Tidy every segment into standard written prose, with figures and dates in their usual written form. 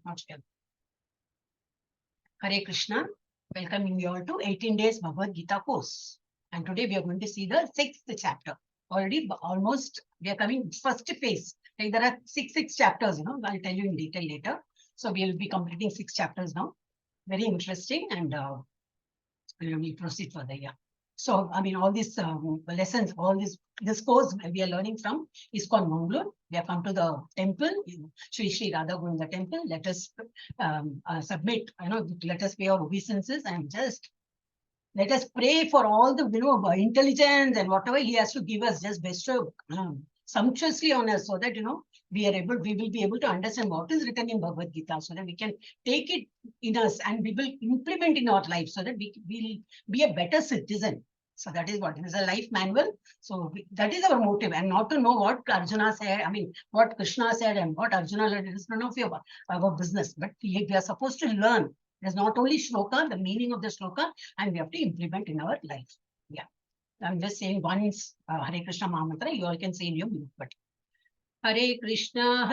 not together. Hare Krishna, welcoming you all to 18 days Bhagavad Gita course. And today we are going to see the 6th chapter. Already almost we are coming first phase. Like there are six chapters, I'll tell you in detail later. So we will be completing 6 chapters now. Very interesting, and we proceed further. Yeah. So, I mean, all these lessons, all this course we are learning from ISKCON Mangalore. We have come to the temple, Sri Radha Govinda temple. Let us submit, let us pay our obeisances and just let us pray for all the, intelligence and whatever he has to give us, just bestow sumptuously on us, so that, we will be able to understand what is written in Bhagavad Gita, so that we can take it in us and we will implement in our life, so that we will be a better citizen. So that is what it is, a life manual. So that is our motive, and not to know what Arjuna said, what Krishna said and what Arjuna said. It is none of our business, but we are supposed to learn. There's not only shloka, the meaning of the shloka, and we have to implement in our life. Yeah. I'm just saying once Hare Krishna Mahamantra, you all can say in your mute, but Hare Krishna,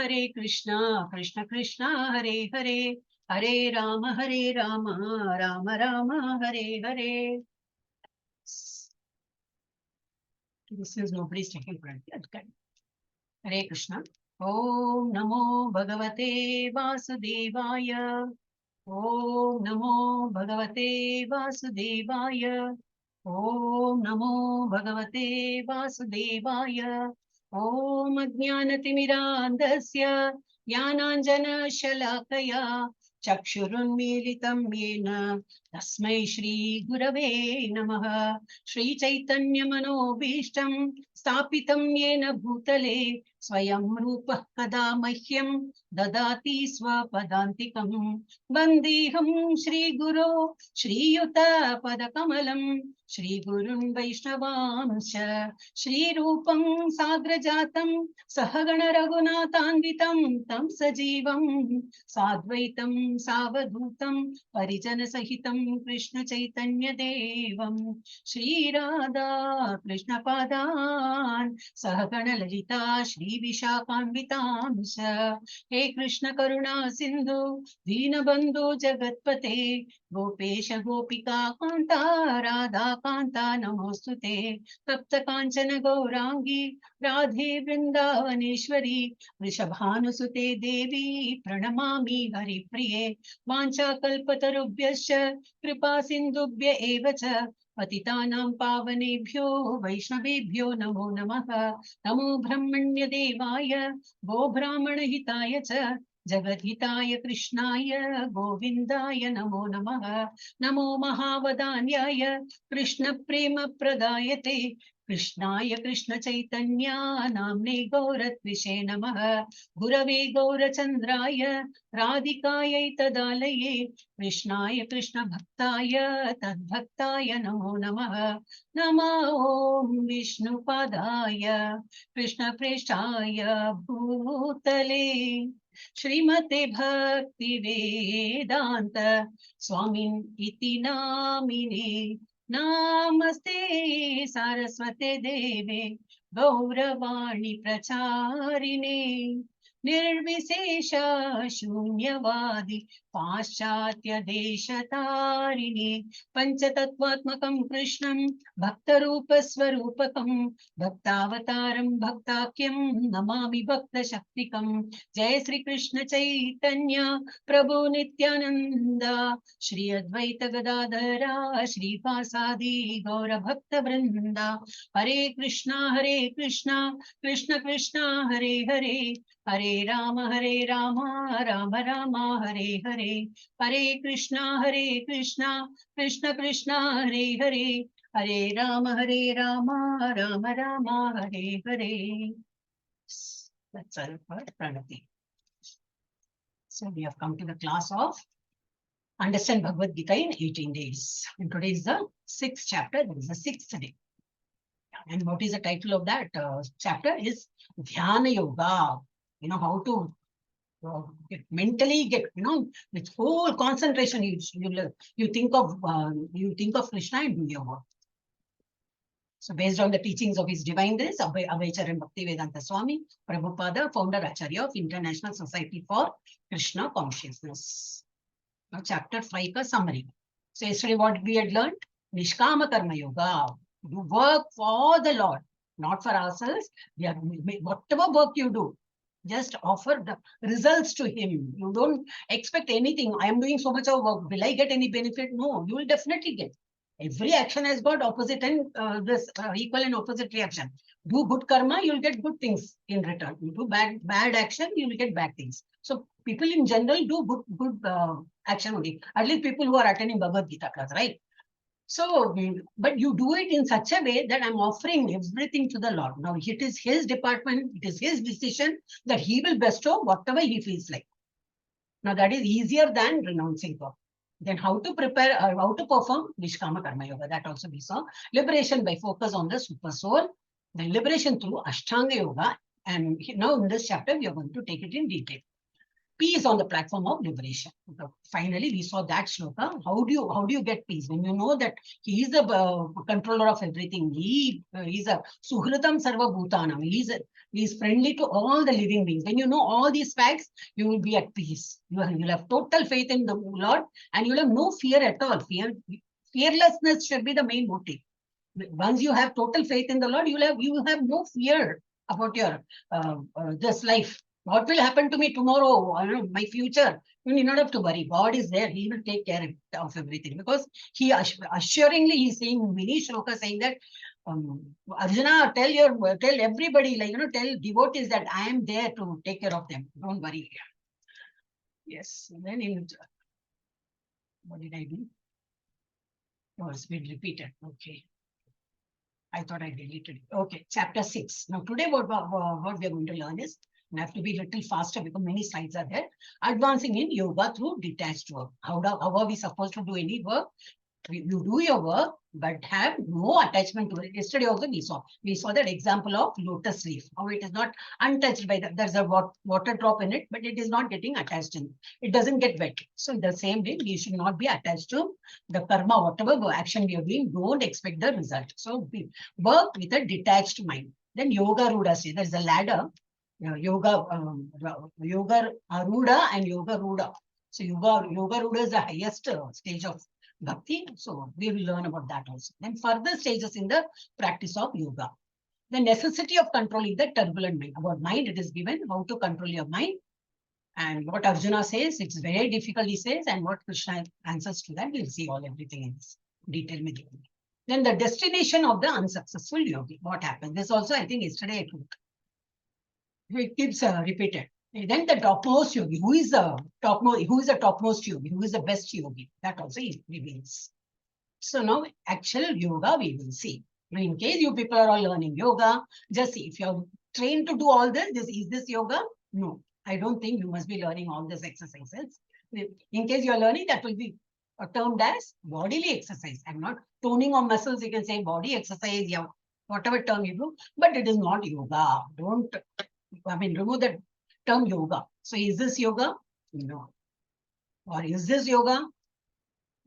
Krishna Krishna, Hare Hare, Hare Rama, Rama Rama, Hare Hare. This is nobody's taking for granted. Hare Krishna. Om Namo Bhagavate Vasudevaya. Om Namo Bhagavate Vasudevaya. Om Namo Bhagavate Vasudevaya. Om Ajnanatimidandasya Jnananjana Shalakaya Chakshurunmilitam Yena Tasmai Shri Gurave Namaha. Shri Chaitanya Manobhishtam Stapitam Yena Bhutale Swayam Rupa Kada Mahyam Dadati Swapadantikam Bandiham Shri Guru Shri Yuta Padakamalam Shri Gurun Vaishnavansha Shri Rupam Sagrajatam Sahagana Raghunathanvitam Tam Sajivam Sadvaitam Savadhutam Parijana Sahitam Krishna Chaitanya Devam Shri Radha Krishna Padan Sahagana Lalita Shri Vishakhanvitamsa. He Krishna Karuna Sindhu Deenabandhu Jagatpate Gopesha Gopika Kanta Radha Kanta Namostute Tapta Kanchana Gaurangi Radhe Vrindavaneshwari Vrishabhanusute Devi Pranamami Hari Priye Vancha Kalpatarubhyascha Kripa Sindhubhya Evacha Patitanam Pavanebhyo Vaishnavebhyo Namo Namaha. Namo Brahmanya Devaya Go Brahmana Hitaya Cha Jagadhitaya Krishnaya Govindaya Namo Namaha. Namo Mahavadanyaya Krishna Prema Pradayate Krishnaya Krishna Chaitanya Namne Gauratvishe Namaha. Gurave Gaurachandraya Radhikaya Tadalaye Krishnaya Krishna Bhaktaya Tadbhaktaya Namo Namaha. Nama Om Vishnu Padaya Krishna Preshaya Bhutale Srimate Bhakti Vedanta Swamin Iti Namine Namaste Saraswate Deve Gauravani Pracharine Nirvisesha Shunyavadi Paschatya Deshatarine Panchatattvatmakam Krishnam Bhaktarupa Swarupakam Bhaktavataram Bhaktakyam Namami Bhakta Shaktikam. Jai Sri Krishna Chaitanya Prabhu Nityananda Shri Advaita Gadadhara Shri Vasadi Gaura Bhakta Vrinda. Hare Krishna Krishna Krishna Hare Hare, Hare Rama Rama Rama Hare Hare. Hare Krishna Krishna Krishna Hare Hare, Hare Rama Rama Rama Hare Hare. That's all for Pranati. So we have come to the class of Understand Bhagavad Gita in 18 days. And today is the 6th chapter, that is the 6th day. And what is the title of that chapter is Dhyana Yoga. How to mentally get, with whole concentration, you think of Krishna and do your work. So based on the teachings of His Divine Grace, Abhaycharan Bhakti Vedanta Swami, Prabhupada, founder Acharya of International Society for Krishna Consciousness. Now chapter 5 ka summary. So yesterday what we had learned? Nishkama Karma Yoga. You work for the Lord, not for ourselves. Whatever work you do, just offer the results to Him. You don't expect anything. I am doing so much of work. Will I get any benefit? No, you will definitely get. Every action has got opposite and equal and opposite reaction. Do good karma, you will get good things in return. You do bad action, you will get bad things. So people in general do good action only. At least people who are attending Bhagavad Gita class, right? So, but you do it in such a way that I'm offering everything to the Lord. Now, it is His department, it is His decision that He will bestow whatever He feels like. Now, that is easier than renouncing God. Then how to prepare, how to perform Nishkama Karma Yoga. That also we saw. Liberation by focus on the super soul. Then liberation through Ashtanga Yoga. And now in this chapter, we are going to take it in detail. Peace on the platform of liberation. Finally, we saw that shloka. How do you get peace? When you know that He is the controller of everything. He is a Suhritam Sarva Bhutanam. He is friendly to all the living beings. When you know all these facts, you will be at peace. You will have total faith in the Lord, and you will have no fear at all. Fearlessness should be the main motive. Once you have total faith in the Lord, you will have no fear about your this life. What will happen to me tomorrow? My future. You need not have to worry. God is there. He will take care of everything, because He assuringly He's saying many shlokas saying that Arjuna, tell everybody, tell devotees that I am there to take care of them. Don't worry. Yes. And then what did I do? Oh, it's been repeated. Okay. I thought I deleted it. Okay, chapter 6. Now today what we are going to learn is, and I have to be a little faster because many slides are there. Advancing in yoga through detached work. How are we supposed to do any work? You do your work, but have no attachment to it. Yesterday also we saw that example of lotus leaf. How it is not untouched by there's a water drop in it, but it is not getting attached in. It doesn't get wet. So in the same way, we should not be attached to the karma, whatever action we are doing. Don't expect the result. So we work with a detached mind. Then yoga ruda say there's a ladder. Yoga aruda and yoga ruda. So yoga ruda is the highest stage of bhakti. So we will learn about that also. Then further stages in the practice of yoga. The necessity of controlling the turbulent mind. About mind, it is given how to control your mind. And what Arjuna says, it's very difficult, he says, and what Krishna answers to that, we'll see everything in this detail. Then the destination of the unsuccessful yogi. What happens? This also, I think, yesterday I took. It keeps repeated. And then the topmost yogi. Who is the topmost yogi? Who is the best yogi? That also reveals. So now actual yoga we will see. In case you people are all learning yoga, just see if you're trained to do all this. Is this yoga? No, I don't think you must be learning all these exercises. In case you are learning, that will be termed as bodily exercise. I'm not toning of muscles. You can say body exercise, yeah, whatever term you do, but it is not yoga. Remove the term yoga. So is this yoga? No. Or is this yoga?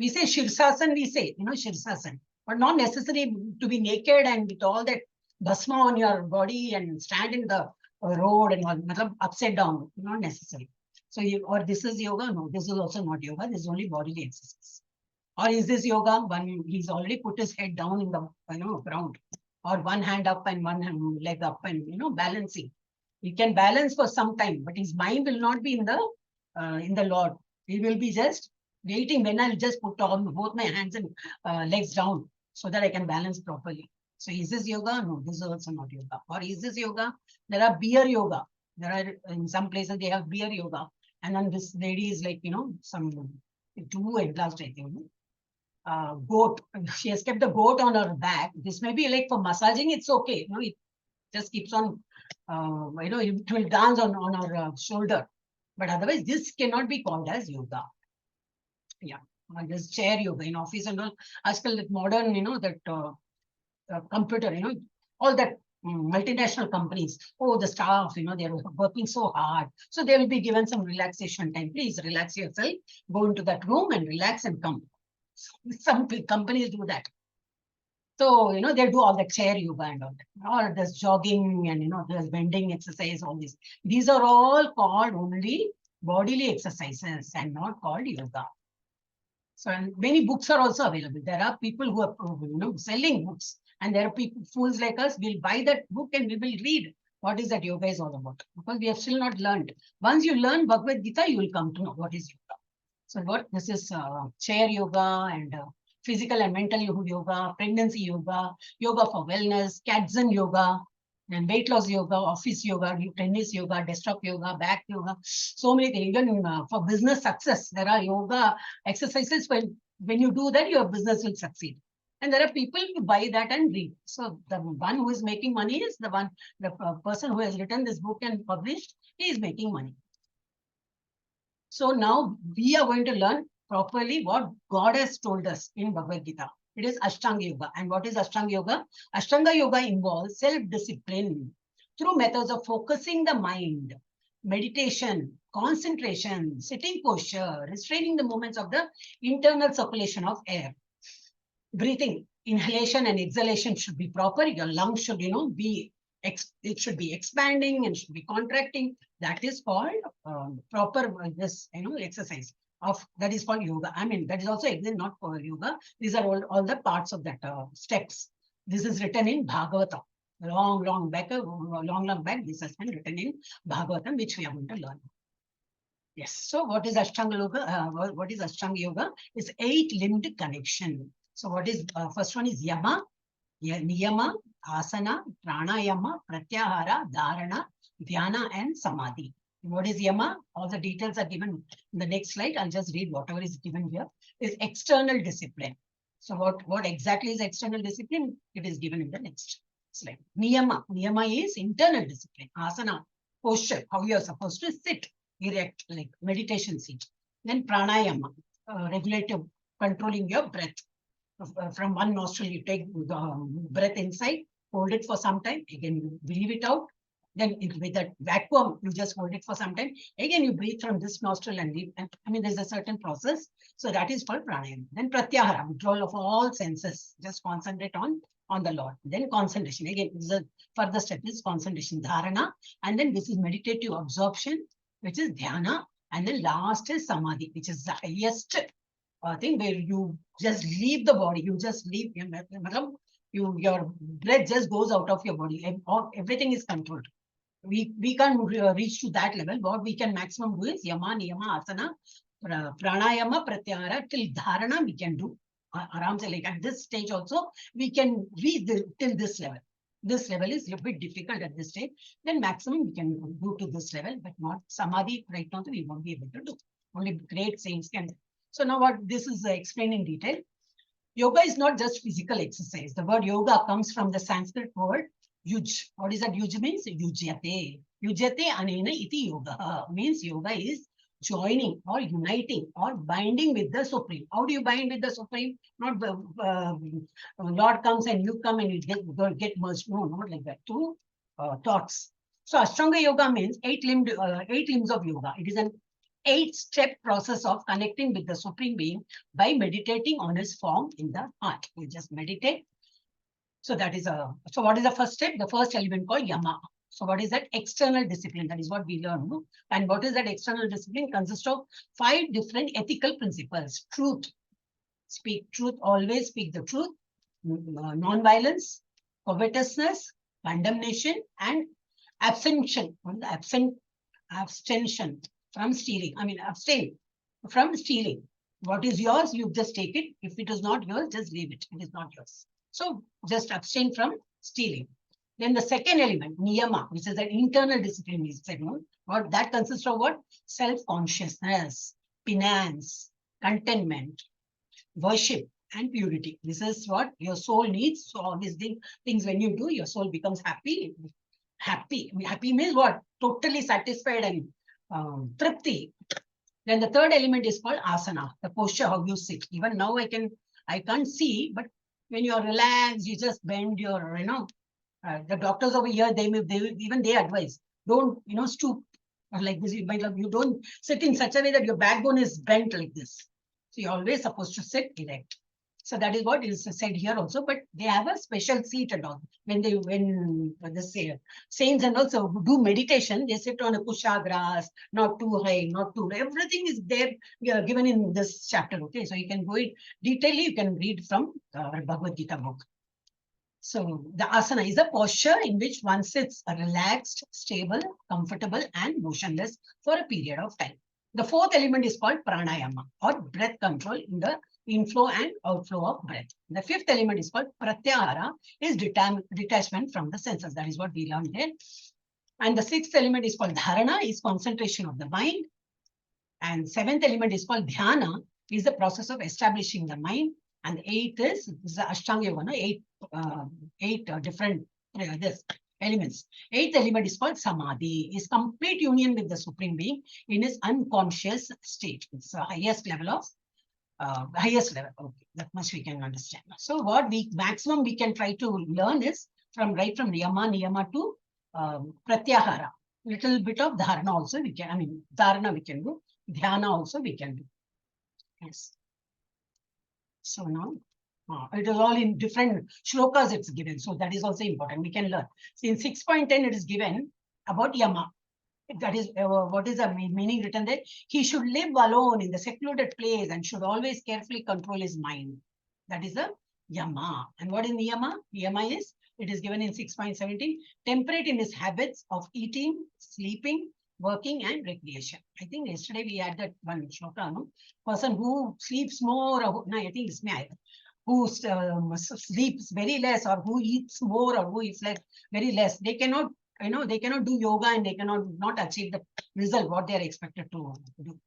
We say Shirsasan, Shirsasan, but not necessary to be naked and with all that bhasma on your body and stand in the road and all, upside down, not necessary. So or this is yoga? No, this is also not yoga. This is only bodily exercise. Or is this yoga? He's already put his head down in the ground, or one hand up and one leg up and balancing. He can balance for some time, but his mind will not be in the Lord. He will be just waiting when I'll just put both my hands and legs down so that I can balance properly. So is this yoga? No, this is also not yoga. Or is this yoga? There are beer yoga. There are in some places they have beer yoga. And then this lady is like, some too enlarged, I think. Goat. She has kept the goat on her back. This may be like for massaging, it's okay. It just keeps on, it will dance on our shoulder. But otherwise, this cannot be called as yoga. Yeah, this chair yoga in office and all. આજકાલ modern, that computer, all that multinational companies. Oh, the staff, they're working so hard. So they will be given some relaxation time. Please relax yourself. Go into that room and relax and come. Some companies do that. So, they do all the chair yoga and all that. Or there's jogging and, there's bending exercise, all these. These are all called only bodily exercises and not called yoga. So, and many books are also available. There are people who are, selling books. And there are people, fools like us, will buy that book and we will read what is that yoga is all about. Because we have still not learned. Once you learn Bhagavad Gita, you will come to know what is yoga. So this is chair yoga and physical and mental yoga, pregnancy yoga, yoga for wellness, Kaizen yoga, and weight loss yoga, office yoga, tennis yoga, desktop yoga, back yoga, so many things. Even for business success, there are yoga exercises. When you do that, your business will succeed. And there are people who buy that and read. So the one who is making money is the person who has written this book and published, he is making money. So now we are going to learn properly what God has told us in Bhagavad Gita. It is Ashtanga Yoga. And what is Ashtanga Yoga? Ashtanga Yoga involves self-discipline through methods of focusing the mind, meditation, concentration, sitting posture, restraining the movements of the internal circulation of air. Breathing, inhalation and exhalation should be proper. Your lungs should, it should be expanding and should be contracting. That is called proper exercise of that is called yoga. I mean, that is also again not for yoga. These are all the parts of that steps. This is written in Bhagavata. Long back. This has been written in Bhagavatam, which we are going to learn. Yes. So what is Ashtanga Yoga? What is Ashtanga Yoga? It's 8-limbed connection. So what is first one is Yama, Niyama, Asana, Pranayama, Pratyahara, Dharana, Dhyana, and Samadhi. What is Yama? All the details are given in the next slide. I'll just read whatever is given here. Is external discipline. So what exactly is external discipline? It is given in the next slide. Niyama. Niyama is internal discipline. Asana, posture, how you are supposed to sit erect, like meditation seat. Then pranayama, regulative, controlling your breath. From one nostril, you take the breath inside, hold it for some time, again you breathe it out. Then with that vacuum, you just hold it for some time. Again, you breathe from this nostril and leave. And, there's a certain process. So that is called pranayama. Then pratyahara, withdrawal of all senses. Just concentrate on the Lord. Then concentration. Again, the further step is concentration, dharana. And then this is meditative absorption, which is dhyana. And then last is samadhi, which is the highest thing where you just leave the body. You just leave. Your breath just goes out of your body. Everything is controlled. We can't reach to that level. What we can maximum do is Yama, Niyama, Asana, Pranayama, Pratyahara, till Dharana we can do. Aram se, like at this stage also, we can reach till this level. This level is a bit difficult at this stage. Then maximum we can do to this level, but not Samadhi right now we won't be able to do. Only great saints can. So now what this is explained in detail. Yoga is not just physical exercise. The word yoga comes from the Sanskrit word yuj. What is that yuj means? Yujyate. Yujyate anena iti yoga. Means yoga is joining or uniting or binding with the Supreme. How do you bind with the Supreme? Not the Lord comes and you come and you get merged. No, not like that. Two thoughts. So Ashtanga Yoga means 8 limbs of yoga. It is an 8-step process of connecting with the Supreme Being by meditating on his form in the heart. You just meditate. So that is so what is the first step? The first element called Yama. So what is that? External discipline. That is what we learn. No? And what is that external discipline? Consists of 5 different ethical principles. Truth. Speak truth. Always speak the truth. Non-violence, covetousness, condemnation, and abstention. Abstention from stealing. Abstain from stealing. What is yours, you just take it. If it is not yours, just leave it. It is not yours. So just abstain from stealing. Then the second element, niyama, which is an internal discipline, we said, no? What that consists of what? Self-consciousness, penance, contentment, worship, and purity. This is what your soul needs. So all these things when you do, your soul becomes happy. Happy means what? Totally satisfied and tripti. Then the third element is called asana, the posture, how you sit. Even now I can't see, but when you are relaxed, you just bend your, the doctors over here, they advise, don't, stoop like this. You don't sit in such a way that your backbone is bent like this. So you're always supposed to sit erect. So that is what is said here also, but they have a special seat and all. When the saints and also do meditation, they sit on a kusha grass, not too high, not too low. Everything is there given in this chapter. Okay, so you can go in detail. You can read from Bhagavad Gita book. So the asana is a posture in which one sits relaxed, stable, comfortable, and motionless for a period of time. The fourth element is called pranayama or breath control in the inflow and outflow of breath. The fifth element is called pratyahara, is detachment from the senses. That is what we learned here. And the sixth element is called dharana, is concentration of the mind. And seventh element is called dhyana, is the process of establishing the mind. And the eighth is the Ashtanga Yoga, no? eight different elements. Eighth element is called samadhi, is complete union with the Supreme Being in his unconscious state. It's the highest level of highest level. Okay, that much we can understand. So what we maximum we can try to learn is right from niyama to pratyahara. Little bit of dharana also we can. I mean, dharana we can do. Dhyana also we can do. Yes. So now it is all in different shlokas it's given. So that is also important. We can learn. So in 6.10 it is given about yama. That is what is the meaning written there? He should live alone in the secluded place and should always carefully control his mind. That is the yama. And what is niyama? Niyama is, it is given in 6.17, temperate in his habits of eating, sleeping, working, and recreation. I think yesterday we had that one shloka, no? Person who sleeps more, or no, I think it's me, who sleeps very less, or who eats more, or who eats like very less, they cannot, they cannot do yoga and they cannot not achieve the result what they are expected to do.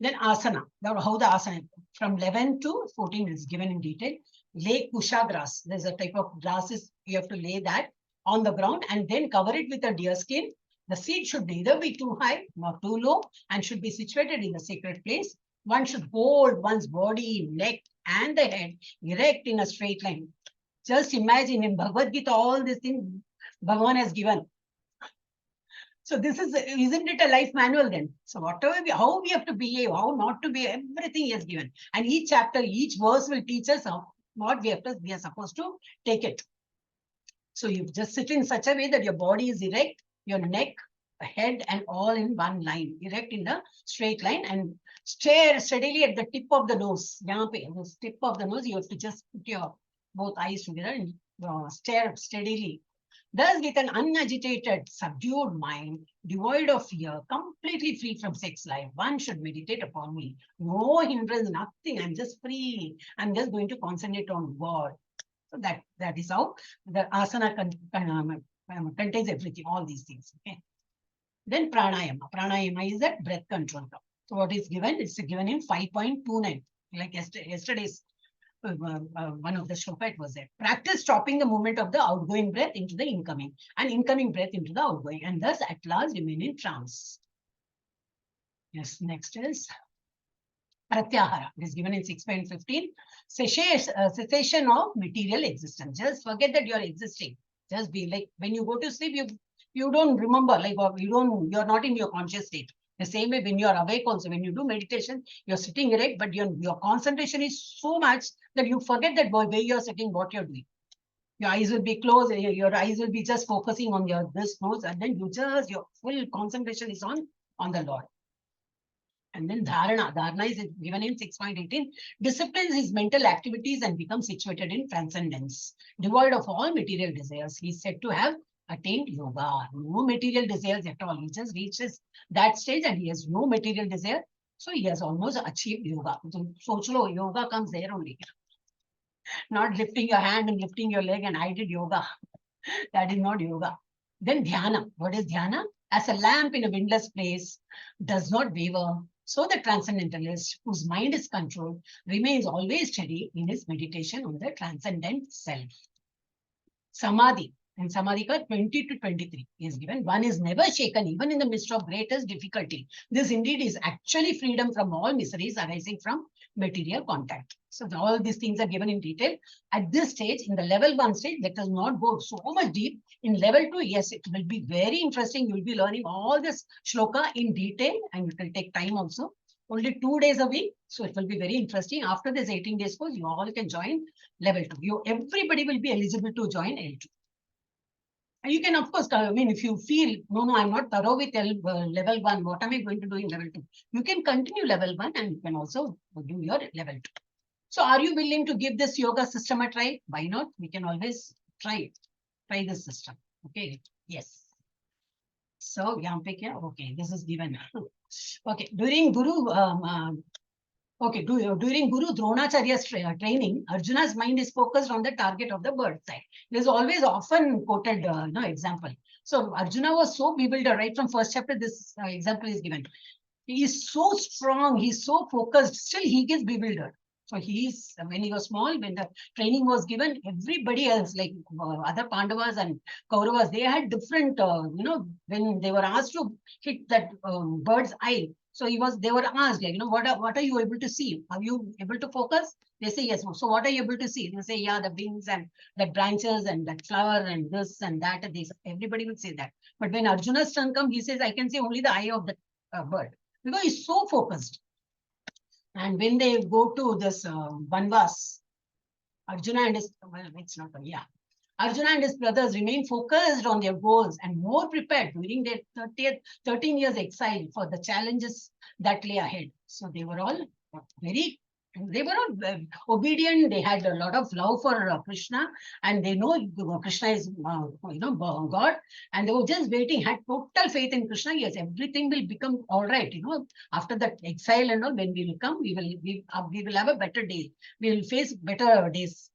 Then asana, how the asana from 11 to 14 is given in detail. Lay kusha grass. There's a type of grasses you have to lay that on the ground and then cover it with a deer skin. The seat should neither be too high nor too low and should be situated in a sacred place. One should hold one's body, neck, and the head erect in a straight line. Just imagine in Bhagavad Gita, all these things Bhagavan has given. So this isn't it a life manual then? So whatever how we have to behave, how not to behave, everything he has given. And each chapter, each verse will teach us what we are supposed to take it. So you just sit in such a way that your body is erect, your neck, head, and all in one line, erect in the straight line, and stare steadily at the tip of the nose. The tip of the nose, you have to just put your both eyes together and stare steadily. Thus, with an unagitated, subdued mind, devoid of fear, completely free from sex life, one should meditate upon me. No hindrance, nothing. I'm just free. I'm just going to concentrate on God. So that is how the asana contains everything, all these things. Okay. Then pranayama. Pranayama is that breath control. So what is given? It's given in 5.29. Like yesterday's one of the shloka was there. Practice stopping the movement of the outgoing breath into the incoming and incoming breath into the outgoing, and thus at last remain in trance. Yes, next is pratyahara. It is given in 6.15. Cessation of material existence. Just forget that you are existing. Just be like when you go to sleep, you don't remember, like you're not in your conscious state. The same way when you are awake also, when you do meditation, you're sitting erect, but your concentration is so much that you forget that where you're sitting, what you're doing. Your eyes will be closed, your eyes will be just focusing on this nose, and then your full concentration is on the Lord. And then dharana. Dharana is given in 6.18. Disciplines his mental activities and becomes situated in transcendence. Devoid of all material desires, he is said to have attained yoga. No material desires at all. He just reaches that stage and he has no material desire. So he has almost achieved yoga. So yoga comes there only. Not lifting your hand and lifting your leg and I did yoga. That is not yoga. Then dhyana. What is dhyana? As a lamp in a windless place does not waver, so the transcendentalist, whose mind is controlled, remains always steady in his meditation on the transcendent self. Samadhi. And Samadhi 20 to 23 is given. One is never shaken, even in the midst of greatest difficulty. This indeed is actually freedom from all miseries arising from material contact. So all these things are given in detail. At this stage, in the level 1 stage, let us not go so much deep. In level 2, yes, it will be very interesting. You will be learning all this shloka in detail and it will take time also. only 2 days a week. So it will be very interesting. After this 18 days course, you all can join level 2. Everybody will be eligible to join L2. And you can, of course, I mean, if you feel, no, I'm not thorough with level 1, what am I going to do in level 2? You can continue level 1 and you can also do your level 2. So are you willing to give this yoga system a try? Why not? We can always try this system. Okay. Yes. So, okay, this is given. Okay, during Guru Dronacharya's training, Arjuna's mind is focused on the target of the bird side. There's always often quoted example. So Arjuna was so bewildered right from first chapter. This example is given. He is so strong. He's so focused. Still, he gets bewildered. So when he was small, when the training was given, everybody else, like other Pandavas and Kauravas, they had different, when they were asked to hit that bird's eye. So they were asked, like, what are you able to see? Are you able to focus? They say yes. So what are you able to see? They say, yeah, the wings and that branches and that flower and this and that. Everybody will say that. But when Arjuna's turn comes, he says, I can see only the eye of the bird. Because he's so focused. And when they go to this Vanvas, Arjuna and his, Arjuna and his brothers remain focused on their goals and more prepared during their 13 years exile for the challenges that lay ahead. So they were all obedient. They had a lot of love for Krishna, and they know Krishna is, God, and they were just waiting, had total faith in Krishna. Yes, everything will become all right. After that exile and all, when we will come, we will have a better day. We will face better days.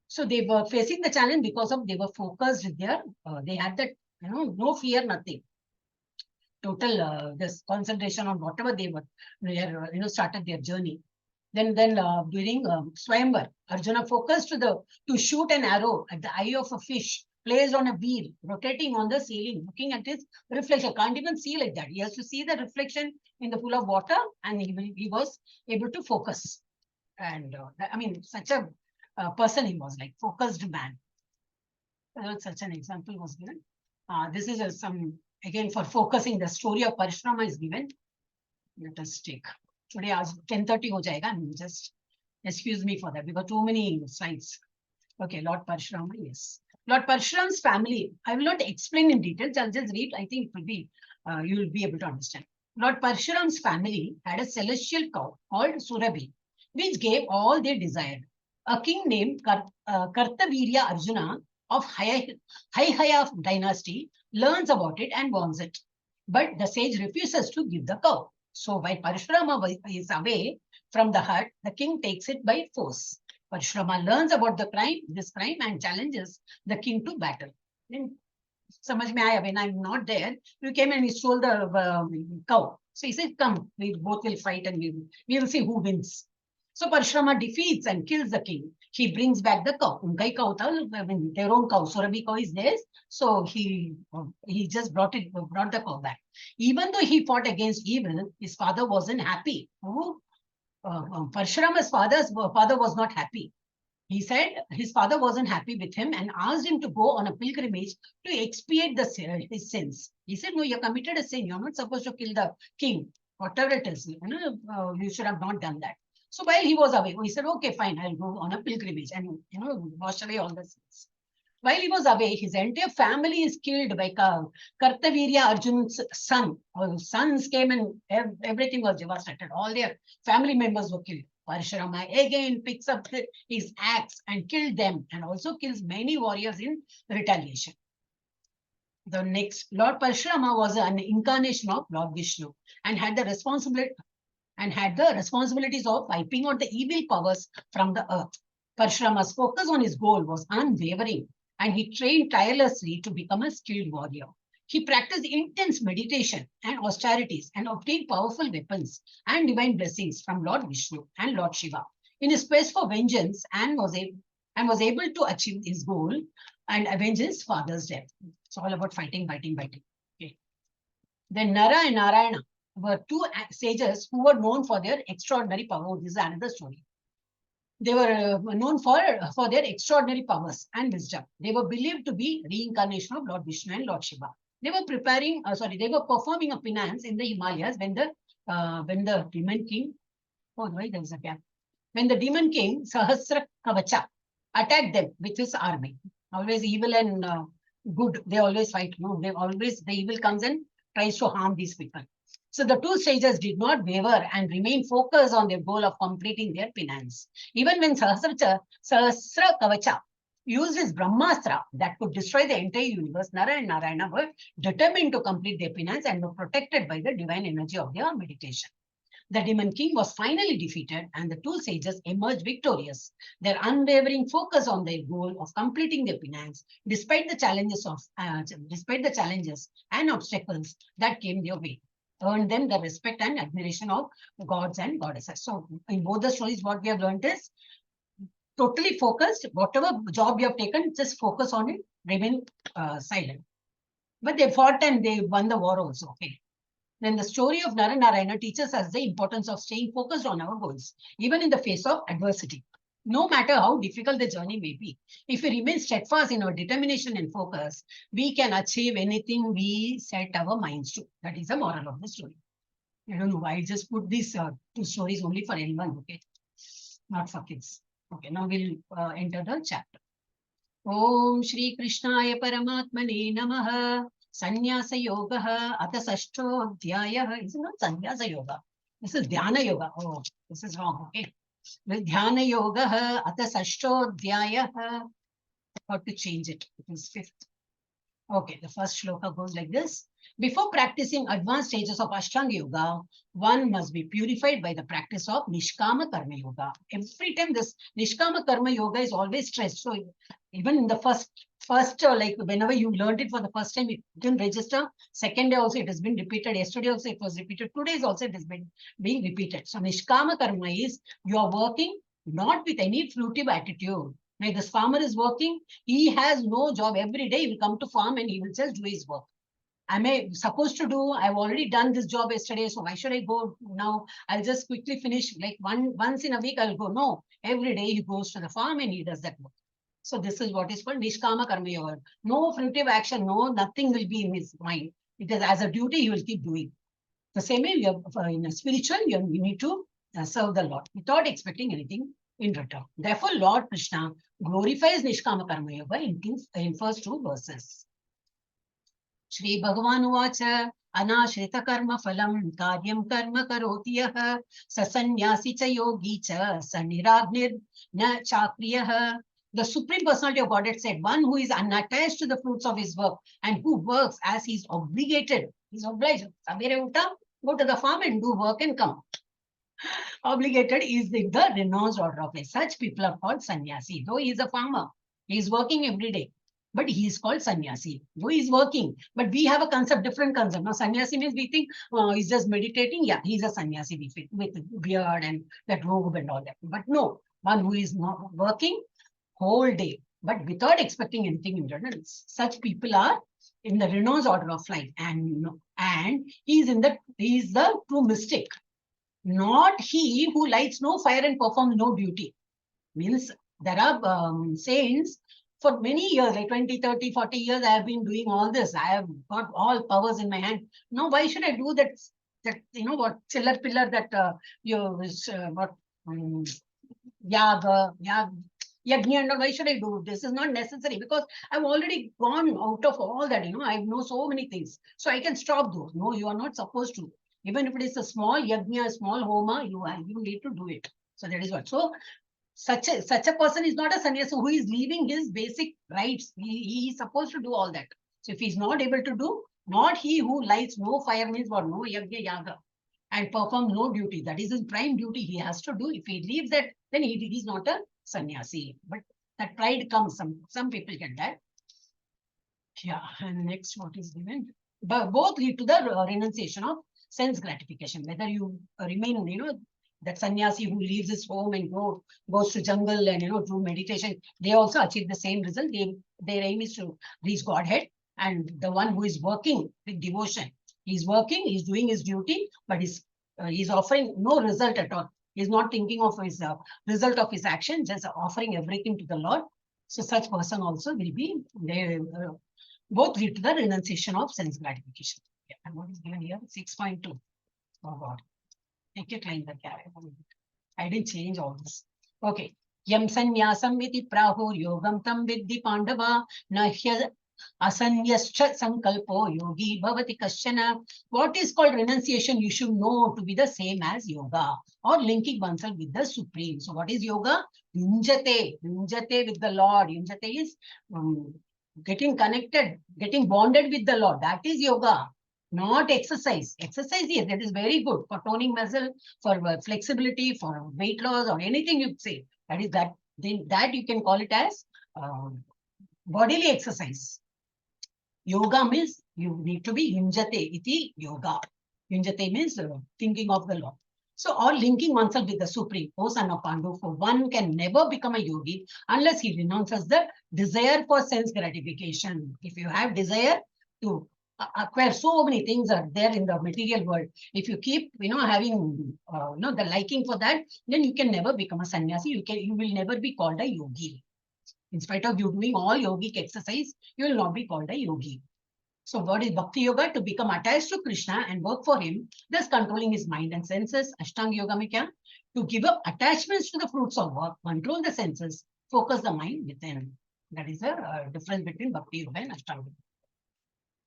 So they were facing the challenge because they were focused with they had that, no fear, nothing. Total this concentration on whatever they were, started their journey. Then during Swayamvar, Arjuna focused to shoot an arrow at the eye of a fish placed on a wheel, rotating on the ceiling, looking at his reflection. Can't even see like that. He has to see the reflection in the pool of water, and he was able to focus. And such a person he was, like focused man. Such an example was given. This is again for focusing. The story of Parishrama is given. Let us take. Today, 10:30 ho jayega. Just excuse me for that because too many slides. Okay, Lord Parishrama, yes. Lord Parishram's family, I will not explain in detail. I'll just read. I think it will be, you will be able to understand. Lord Parishram's family had a celestial cow called Surabhi, which gave all they desired. A king named Kartavirya Arjuna of Haihaya dynasty learns about it and wants it. But the sage refuses to give the cow. So while Parishrama is away from the hut, the king takes it by force. Parishrama learns about this crime, and challenges the king to battle. Then, samajh mein aaya, when I'm not there, you came and he stole the cow. So he said, come, we both will fight and we will see who wins. So Parishrama defeats and kills the king. He brings back the cow. Unkai cow tha, their own cow. Surabhi cow is theirs. So he just brought the cow back. Even though he fought against evil, his father wasn't happy. Parishrama's father was not happy. He said his father wasn't happy with him and asked him to go on a pilgrimage to expiate his sins. He said, no, you committed a sin. You're not supposed to kill the king. Whatever it is, you should have not done that. So while he was away, he said, okay, fine, I'll go on a pilgrimage and, wash away all the sins. While he was away, his entire family is killed by Kartavirya Arjuna's son. Sons came and everything was devastated. All their family members were killed. Parishrama again picks up his axe and killed them, and also kills many warriors in retaliation. The next, Lord Parishrama was an incarnation of Lord Vishnu and had the responsibilities of wiping out the evil powers from the earth. Parishrama's focus on his goal was unwavering, and he trained tirelessly to become a skilled warrior. He practiced intense meditation and austerities and obtained powerful weapons and divine blessings from Lord Vishnu and Lord Shiva in his quest for vengeance, and was able to achieve his goal and avenge his father's death. It's all about fighting. Okay. Then Nara and Narayana were two sages who were known for their extraordinary power. This is another story. They were known for their extraordinary powers and wisdom. They were believed to be reincarnation of Lord Vishnu and Lord Shiva. They were performing a penance in the Himalayas when the when the demon king, oh, why there is a gap? When the demon king, Sahasra Kavacha, attacked them with his army. Always evil and good, they always fight. No, the evil comes and tries to harm these people. So the two sages did not waver and remain focused on their goal of completing their penance. Even when Sahasra Kavacha used his Brahmastra that could destroy the entire universe, Nara and Narayana were determined to complete their penance and were protected by the divine energy of their meditation. The demon king was finally defeated and the two sages emerged victorious. Their unwavering focus on their goal of completing their penance, despite the challenges and obstacles that came their way, earned them the respect and admiration of gods and goddesses. So in both the stories, what we have learned is totally focused. Whatever job you have taken, just focus on it, remain silent. But they fought and they won the war also. Okay. Then the story of Narayana teaches us the importance of staying focused on our goals, even in the face of adversity. No matter how difficult the journey may be, if we remain steadfast in our determination and focus, we can achieve anything we set our minds to. That is the moral of the story. I don't know why I just put these two stories only for anyone, okay? Not for kids. Okay, now we'll enter the chapter. Om Shri Krishnaya Paramatmane Namaha. Sannyasa Yoga Atha Sashtodhyaya. Is it not Sannyasa Yoga? This is Dhyana Yoga. Oh, this is wrong. Okay. Dhyana Yoga Atha Sashtodhyaya. I got to change it. It is fifth. Okay, the first shloka goes like this. Before practicing advanced stages of Ashtanga Yoga, one must be purified by the practice of Nishkama Karma Yoga. Every time this Nishkama Karma Yoga is always stressed. So even in the first like whenever you learned it for the first time, it didn't register. Second day also it has been repeated. Yesterday also it was repeated. Today is also it has been being repeated. So Nishkama Karma is you are working not with any fruitive attitude. Like this farmer is working, he has no job. Every day he will come to farm and he will just do his work. Am I supposed to do? I've already done this job yesterday, so why should I go now? I'll just quickly finish. Like once in a week, I'll go. No, every day he goes to the farm and he does that work. So this is what is called Nishkama Karma Yoga. No fruitive action, nothing will be in his mind. It is as a duty he will keep doing. The same way, in a spiritual, you need to serve the Lord without expecting anything in return. Therefore, Lord Krishna glorifies Nishkama Karma Yoga in first two verses. Shri Bhagavan Uvacha Anashrita Karma Phalam Karyam Karma Karoti Yaha Sasanyasi Cha Yogi Cha Saniragnir Na Chakriyaha. The Supreme Personality of Godhead said, one who is unattached to the fruits of his work and who works as he is obligated, he's obliged. Go to the farm and do work and come. Obligated is the renounced order of life. Such people are called sannyasi. Though he is a farmer, he is working every day, but he is called sannyasi. Though he is working, but we have a concept, different concept. Now, sannyasi means we think he's just meditating. Yeah, he's a sannyasi with beard and that robe and all that. But no, one who is not working whole day, but without expecting anything in return. Such people are in the renounced order of life, and he is the true mystic. Not he who lights no fire and performs no duty. Means there are saints for many years, like 20, 30, 40 years, I have been doing all this. I have got all powers in my hand. Now, why should I do that? That, chiller pillar that yaga, yagni, and why should I do? This is not necessary because I've already gone out of all that. I know so many things. So I can stop those. No, you are not supposed to. Even if it is a small yajna, a small homa, you need to do it. So that is what. So such a person is not a sannyasi who is leaving his basic rights. He is supposed to do all that. So if he is not able to do, not he who lights no fire means what? No yajna yaga and perform no duty. That is his prime duty he has to do. If he leaves that, then he is not a sannyasi. But that pride comes. Some people get that. Yeah, and next what is given? But both lead to the renunciation of sense gratification. Whether you remain, that sannyasi who leaves his home and goes to jungle and do meditation, they also achieve the same result. Their aim is to reach Godhead. And the one who is working with devotion, he's working, he's doing his duty, but he's offering no result at all. He's not thinking of his result of his action, just offering everything to the Lord. So such person also will be, both lead to the renunciation of sense gratification. Yeah, and what is given here? 6.2. Oh God. Take it like that. I didn't change all this. Okay. Yam sanyasam iti prahur yogam tam vidhi pandava nahya asanyascha sankalpo yogi bhavati kashana. What is called renunciation? You should know to be the same as yoga or linking oneself with the supreme. So what is yoga? Yunjate with the Lord. Yunjate is getting connected, getting bonded with the Lord. That is yoga. Not exercise. Exercise, yes, that is very good for toning muscle, for flexibility, for weight loss, or anything you say. That is that. Then that you can call it as bodily exercise. Yoga means you need to be yunjate iti yoga. Yunjate means thinking of the Lord. So, or linking oneself with the Supreme. O son of Pandu, for one can never become a yogi unless he renounces the desire for sense gratification. If you have desire to acquire, so many things are there in the material world. If you keep, having, the liking for that, then you can never become a sannyasi. You will never be called a yogi. In spite of you doing all yogic exercise, you will not be called a yogi. So what is Bhakti Yoga? To become attached to Krishna and work for him, thus controlling his mind and senses. Ashtanga Yoga mein kya? To give up attachments to the fruits of work, control the senses, focus the mind within. That is the difference between Bhakti Yoga and Ashtanga Yoga.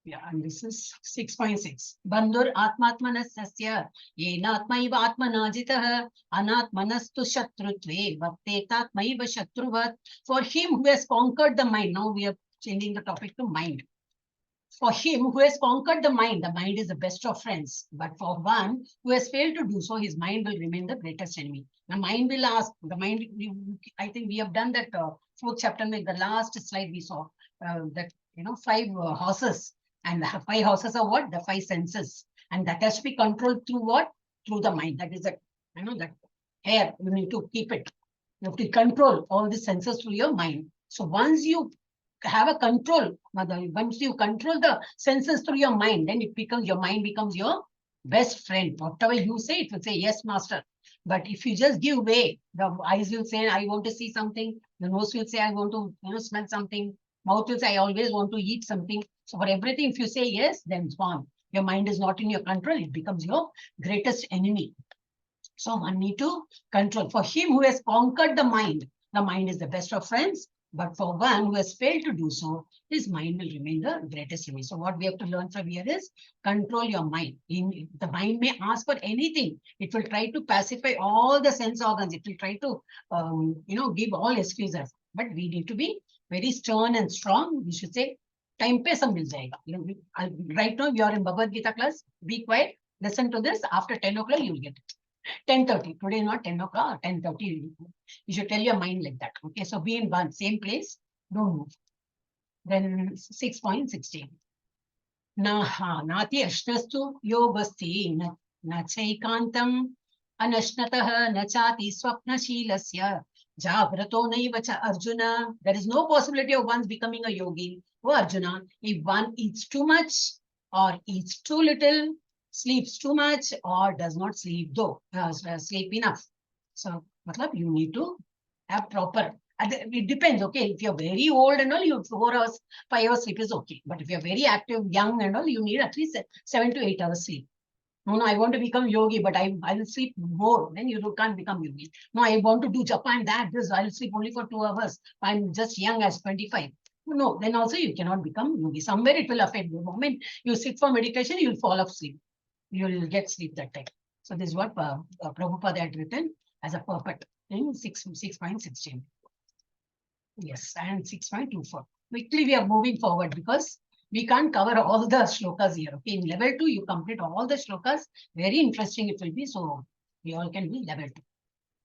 Yeah, and this is 6.6. Bandhur atmatmanasya yena atmaiva atmanajitah anatmanastu shatrutve bhaktetatmaiva shatruvat. For him who has conquered the mind, now we are changing the topic to mind. For him who has conquered the mind is the best of friends. But for one who has failed to do so, his mind will remain the greatest enemy. The mind will ask, I think we have done that fourth chapter with the last slide we saw, that, 5 horses. And the 5 horses are what? The 5 senses. And that has to be controlled through what? Through the mind. That is that, that hair, you need to keep it. You have to control all the senses through your mind. So once you have a control, once you control the senses through your mind, then your mind becomes your best friend. Whatever you say, it will say, yes, master. But if you just give way, the eyes will say, I want to see something. The nose will say, I want to smell something. Mouth will say, I always want to eat something. So for everything, if you say yes, then it's gone. Your mind is not in your control. It becomes your greatest enemy. So one need to control. For him who has conquered the mind is the best of friends. But for one who has failed to do so, his mind will remain the greatest enemy. So what we have to learn from here is control your mind. The mind may ask for anything. It will try to pacify all the sense organs. It will try to, give all excuses. But we need to be very stern and strong. We should say, time pe sab mil jayega. Right now, we are in Bhagavad Gita class. Be quiet. Listen to this. After 10 o'clock, you will get it. 10:30. Today, not 10 o'clock, 10:30. You should tell your mind like that. Okay, so be in one same place. Don't move. Then 6.16. Nati ashnastu yogasti na chaikantam anashnatah na chati swapnashilasya jagrato naivacha Arjuna. There is no possibility of one's becoming a yogi. Oh Arjuna, if one eats too much or eats too little, sleeps too much or does not sleep sleep enough. So, you need to have proper. It depends. Okay, if you're very old and all, you 4 hours, 5 hours sleep is okay. But if you're very active, young and all, you need at least 7 to 8 hours sleep. No, I want to become yogi, but I will sleep more. Then you can't become yogi. No, I want to do Japan, I will sleep only for 2 hours. I'm just young as 25. No, then also you cannot become yogi. Somewhere it will affect you. The moment you sit for meditation, you'll fall asleep. You will get sleep that time. So this is what Prabhupada had written as a purport in 6.16. Yes, and 6.24. Quickly we are moving forward because we can't cover all the shlokas here. Okay, in level 2, you complete all the shlokas. Very interesting it will be. So we all can be level 2.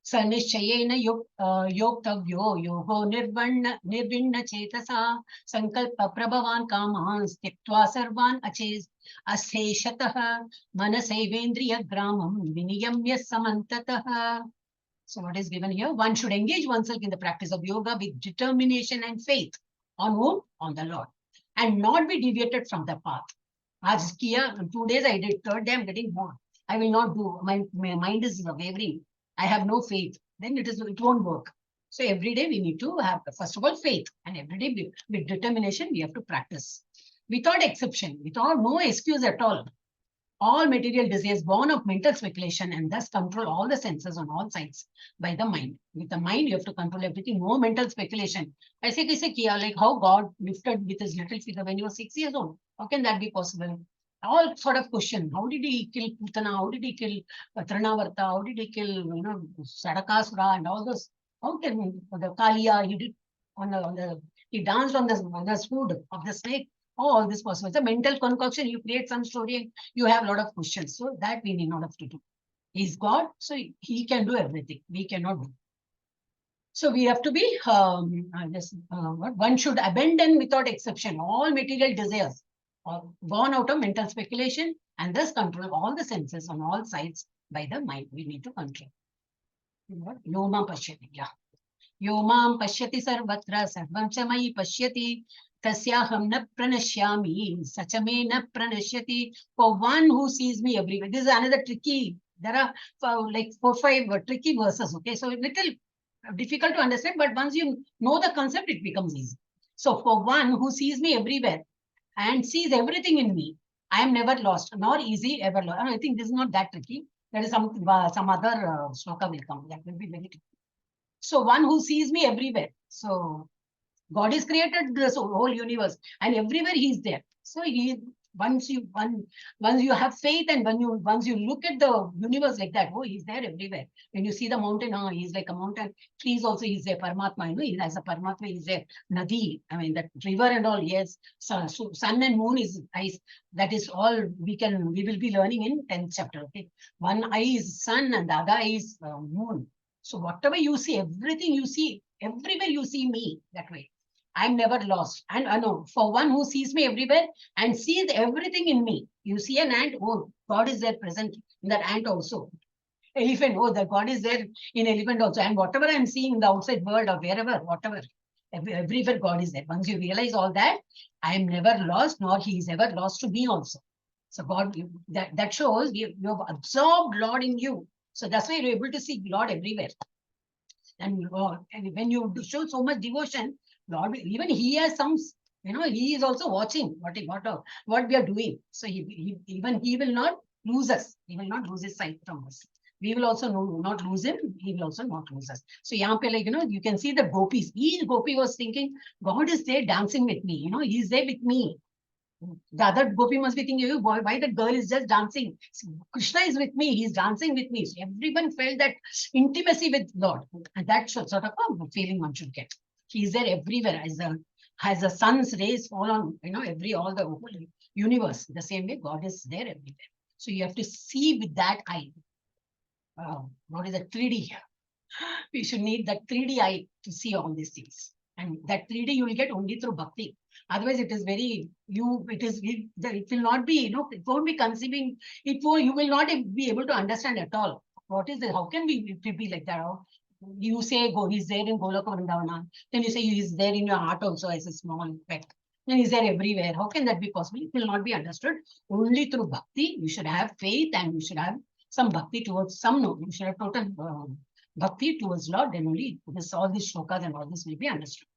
Sanishchayena yoktavyo yogo nirvinna chetasa sankalpa prabhavan kaman styaktva sarvan asheshatah manasevendriya gramam viniyamya samantatah. So what is given here? One should engage oneself in the practice of yoga with determination and faith. On whom? On the Lord. And not be deviated from the path. Aaj kiya, 2 days I did, 3rd day I'm getting bored. I will not do. My mind is wavering. I have no faith. Then it won't work. So every day we need to have, first of all, faith. And every day with determination, we have to practice. Without exception, without no excuse at all. all material desires born of mental speculation and thus control all the senses on all sides by the mind. With the mind, you have to control everything, no mental speculation. I say, like how God lifted with his little finger when he was 6 years old. How can that be possible? All sort of question. How did he kill Putana? How did he kill Trinavarta? How did he kill, Sadakasura and all those? How can the Kaliya, he did he danced on the food of the snake. Oh, all this possible. It's a mental concoction. You create some story, you have a lot of questions. So that we need not have to do. He's God, so he can do everything. We cannot do. So we have to be, one should abandon without exception all material desires, born out of mental speculation, and thus control all the senses on all sides by the mind. We need to control. Yoma Pashyati. Yeah. Yomam Pashyati Sarvatra Sarvam Chamai Pashyati. Tasyaham na pranashyami, sachame na pranashyati. For one who sees me everywhere. This is another tricky. There are like 4-5 tricky verses. Okay, so a little difficult to understand, but once you know the concept, it becomes easy. So for one who sees me everywhere and sees everything in me, I am never lost, nor easy ever lost. I think this is not that tricky. There is some other sloka will come. That will be very tricky. So one who sees me everywhere. So God has created this whole universe, and everywhere He is there. So once you have faith, and once you look at the universe like that, oh, He's there everywhere. When you see the mountain, oh, He's like a mountain. Trees also, He's there. Paramatma, He as a Paramatma, He's there. Nadi, I mean that river and all. Yes, so sun and moon is ice. That is all we will be learning in 10th chapter. Okay, one eye is sun and the other eye is moon. So whatever you see, everything you see, everywhere you see me that way. I'm never lost. And I know for one who sees me everywhere and sees everything in me. You see an ant, oh, God is there present in that ant also. Elephant, oh, the God is there in elephant also. And whatever I'm seeing in the outside world or wherever, whatever, everywhere God is there. Once you realize all that, I am never lost, nor He is ever lost to me also. So God, that shows you have absorbed Lord in you. So that's why you're able to see Lord everywhere. And when you show so much devotion, Lord, even He has some, He is also watching what we are doing. So He will not lose us. He will not lose His sight from us. We will also not lose Him. He will also not lose us. So you can see the gopis. Each gopi was thinking, God is there dancing with me. He's there with me. The other gopi must be thinking, boy, why that girl is just dancing? Krishna is with me. He's dancing with me. So everyone felt that intimacy with Lord. And that sort of a feeling one should get. He's there everywhere as the sun's rays fall on, all the whole universe. The same way God is there everywhere. So you have to see with that eye. What is a 3D? We should need that 3D eye to see all these things. And that 3D you will get only through bhakti. Otherwise, it is it will not be, it won't be conceiving, you will not be able to understand at all. What is it? How can it be like that? You say, He's there in Goloka Vrindavana. Then you say He's there in your heart also as a small peck. Then He's there everywhere. How can that be possible? It will not be understood. Only through bhakti. You should have faith and you should have some bhakti towards you should have total bhakti towards Lord. Then only all these shlokas and all this will be understood.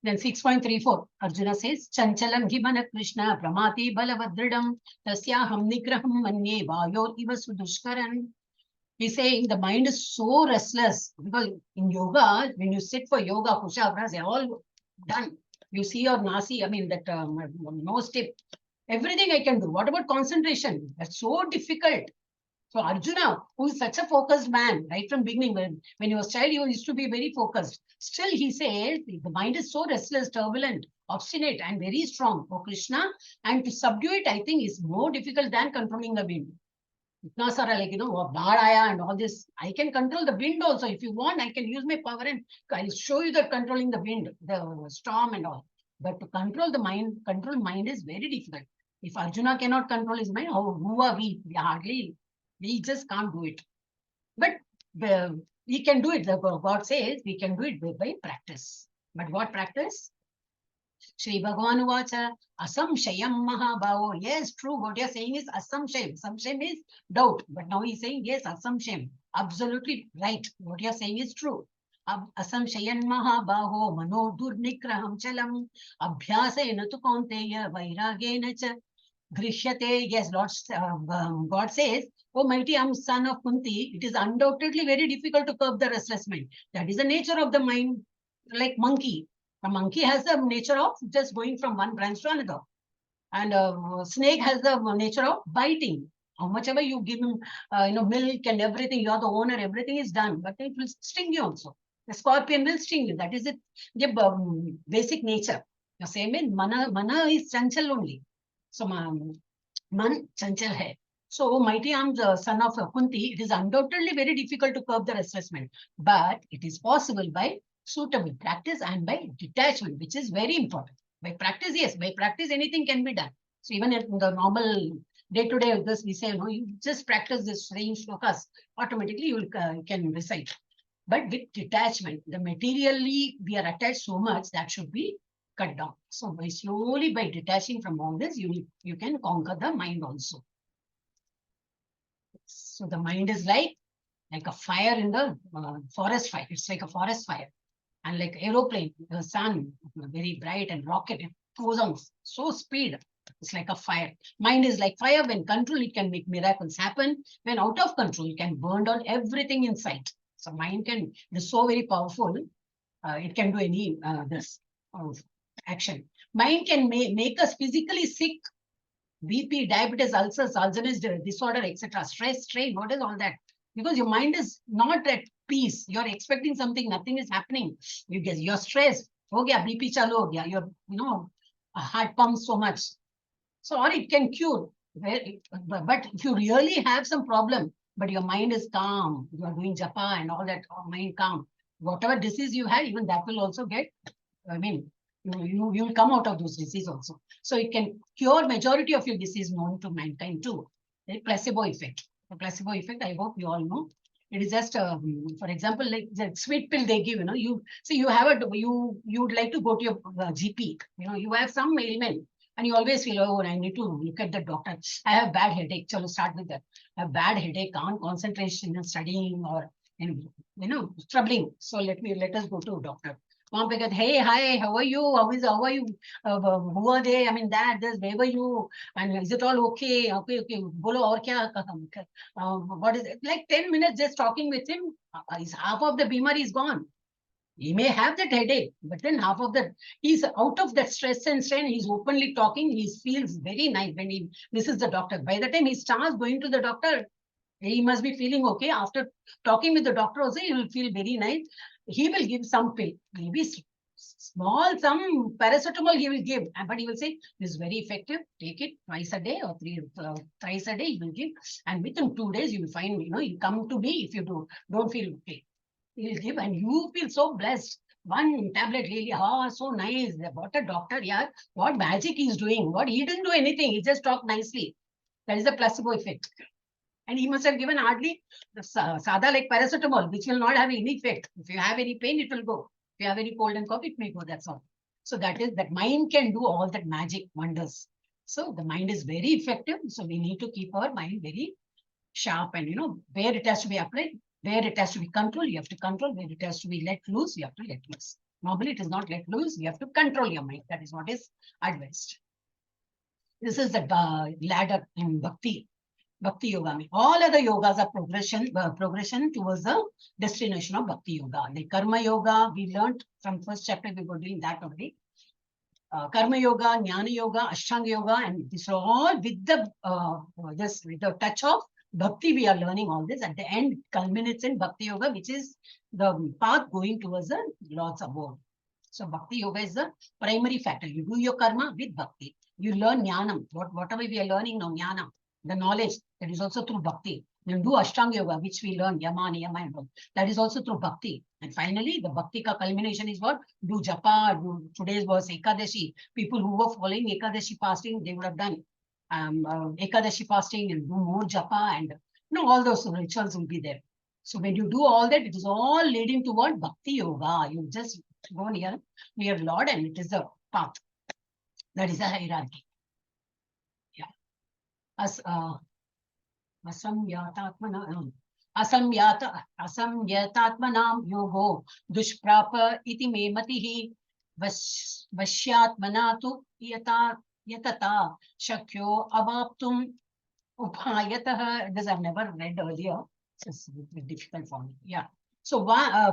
Then 6.34, Arjuna says, Chanchalam Himana Krishna Pramati Balavadridam Tasyaham Nigraham Manye Vayor Iva Sudushkaran. He's saying the mind is so restless because in yoga, when you sit for yoga, Kushabras, they're all done. You see your nasi, nose tip, everything I can do. What about concentration? That's so difficult. So Arjuna, who is such a focused man, right from beginning, when he was child, he used to be very focused. Still, he says the mind is so restless, turbulent, obstinate, and very strong for Krishna. And to subdue it, I think, is more difficult than controlling the wind. Itna sara, Bhaadaya and all this. I can control the wind also. If you want, I can use my power and I'll show you that controlling the wind, the storm and all. But to control mind is very difficult. If Arjuna cannot control his mind, who are we? We just can't do it. But we can do it. God says we can do it by practice. But what practice? Shri Bhagavan Vacha, Asamshayam Mahabhavo. Yes, true. What you're saying is Asamshayam. Samshayam is doubt. But now he's saying, yes, Asamshayam. Absolutely right. What you're saying is true. Asamshayan Mahabhaho Mano Durnikraham Chalam Abhyasena tu Kaunteya Vairagena cha Grishyate, yes, God says, "O mighty son of Kunti, it is undoubtedly very difficult to curb the restless mind." That is the nature of the mind, like monkey. A monkey has the nature of just going from one branch to another. And a snake has the nature of biting. How much ever you give him, milk and everything, you are the owner, everything is done, but it will sting you also. The scorpion will sting you. That is it, the basic nature. The same way, mana is chanchal only. So, man chanchal hai. So, mighty armed son of Kunti, it is undoubtedly very difficult to curb the restless mind, but it is possible by suitable practice and by detachment, which is very important. By practice, yes, by practice, anything can be done. So, even in the normal day-to-day of this, we say, no, you just practice this range focus, automatically you will, can recite. But with detachment, the materially we are attached so much that should be cut down. So by slowly, by detaching from all this, you can conquer the mind also. So the mind is like a fire in the forest fire. It's like a forest fire. And like aeroplane, the sun, very bright, and rocket, it goes on so speed. It's like a fire. Mind is like fire. When control, it can make miracles happen. When out of control, it can burn down everything in sight. So mind can, it is so very powerful. It can do any this action. Mind can make us physically sick. BP, diabetes, ulcers, Alzheimer's disorder, etc. Stress, strain, what is all that? Because your mind is not at peace. You're expecting something, nothing is happening. You guess you're stressed. Oh yeah, BP chalu ho gaya. Your heart pumps so much. So or it can cure. But if you really have some problem, but your mind is calm, you are doing japa and all that, mind calm. Whatever disease you have, even that will also get. I mean, you will come out of those diseases also. So it can cure majority of your disease known to mankind too. The placebo effect. The placebo effect, I hope you all know. It is just, for example, like the sweet pill they give, you see, you have you would like to go to your GP, you have some ailment and you always feel, oh, I need to look at the doctor. I have bad headache. Chalo, start with that. I have bad headache, can't concentration in studying or, troubling. So let us go to a doctor. Hey, hi, how are you? How are you? Who are they? I mean, this, where were you? And is it all okay? Okay. Bolo, aur kya? What is it? Like 10 minutes just talking with him, half of the beamer is gone. He may have that headache, but then half of that, he's out of that stress and strain. He's openly talking. He feels very nice when he misses the doctor. By the time he starts going to the doctor, he must be feeling okay. After talking with the doctor also, he will feel very nice. He will give some pill, maybe small, some paracetamol he will give, but he will say, this is very effective. Take it twice a day or thrice a day, he will give. And within 2 days, you will find, you come to me if you don't feel okay. He will give and you feel so blessed. One tablet really, so nice. What a doctor, yeah. What magic he's doing. What he didn't do anything. He just talked nicely. That is the placebo effect. And he must have given hardly the sada like paracetamol, which will not have any effect. If you have any pain, it will go. If you have any cold and cough, it may go. That's all. So that mind can do all that magic wonders. So the mind is very effective. So we need to keep our mind very sharp and, where it has to be applied, where it has to be controlled, you have to control. Where it has to be let loose, you have to let loose. Normally, it is not let loose. You have to control your mind. That is what is advised. This is the ladder in Bhakti Yoga. All other yogas are progression towards the destination of Bhakti Yoga. The Karma Yoga, we learned from first chapter, we were doing that already. Karma Yoga, Jnana Yoga, Ashtanga Yoga, and this all with the with the touch of Bhakti, we are learning all this. At the end, culminates in Bhakti Yoga, which is the path going towards the Lord's abode. So Bhakti Yoga is the primary factor. You do your karma with Bhakti. You learn Jnanam. Whatever we are learning now, Jnana, the knowledge, that is also through Bhakti. Then do Ashtanga Yoga, which we learn, Yama, Niyama, and all. That is also through Bhakti. And finally, the Bhakti ka culmination is what? Do Japa, today's was Ekadashi. People who were following Ekadashi fasting, they would have done Ekadashi fasting and do more Japa, and all those rituals will be there. So when you do all that, it is all leading toward Bhakti Yoga. You just go near Lord, and it is the path. That is the hierarchy. Yeah. Asamyatatmanam yogo dushprapa iti me matihi vashyatmanatu yatata shakyo avaptum upayatah. This I've never read earlier. It's difficult for me. Yeah. So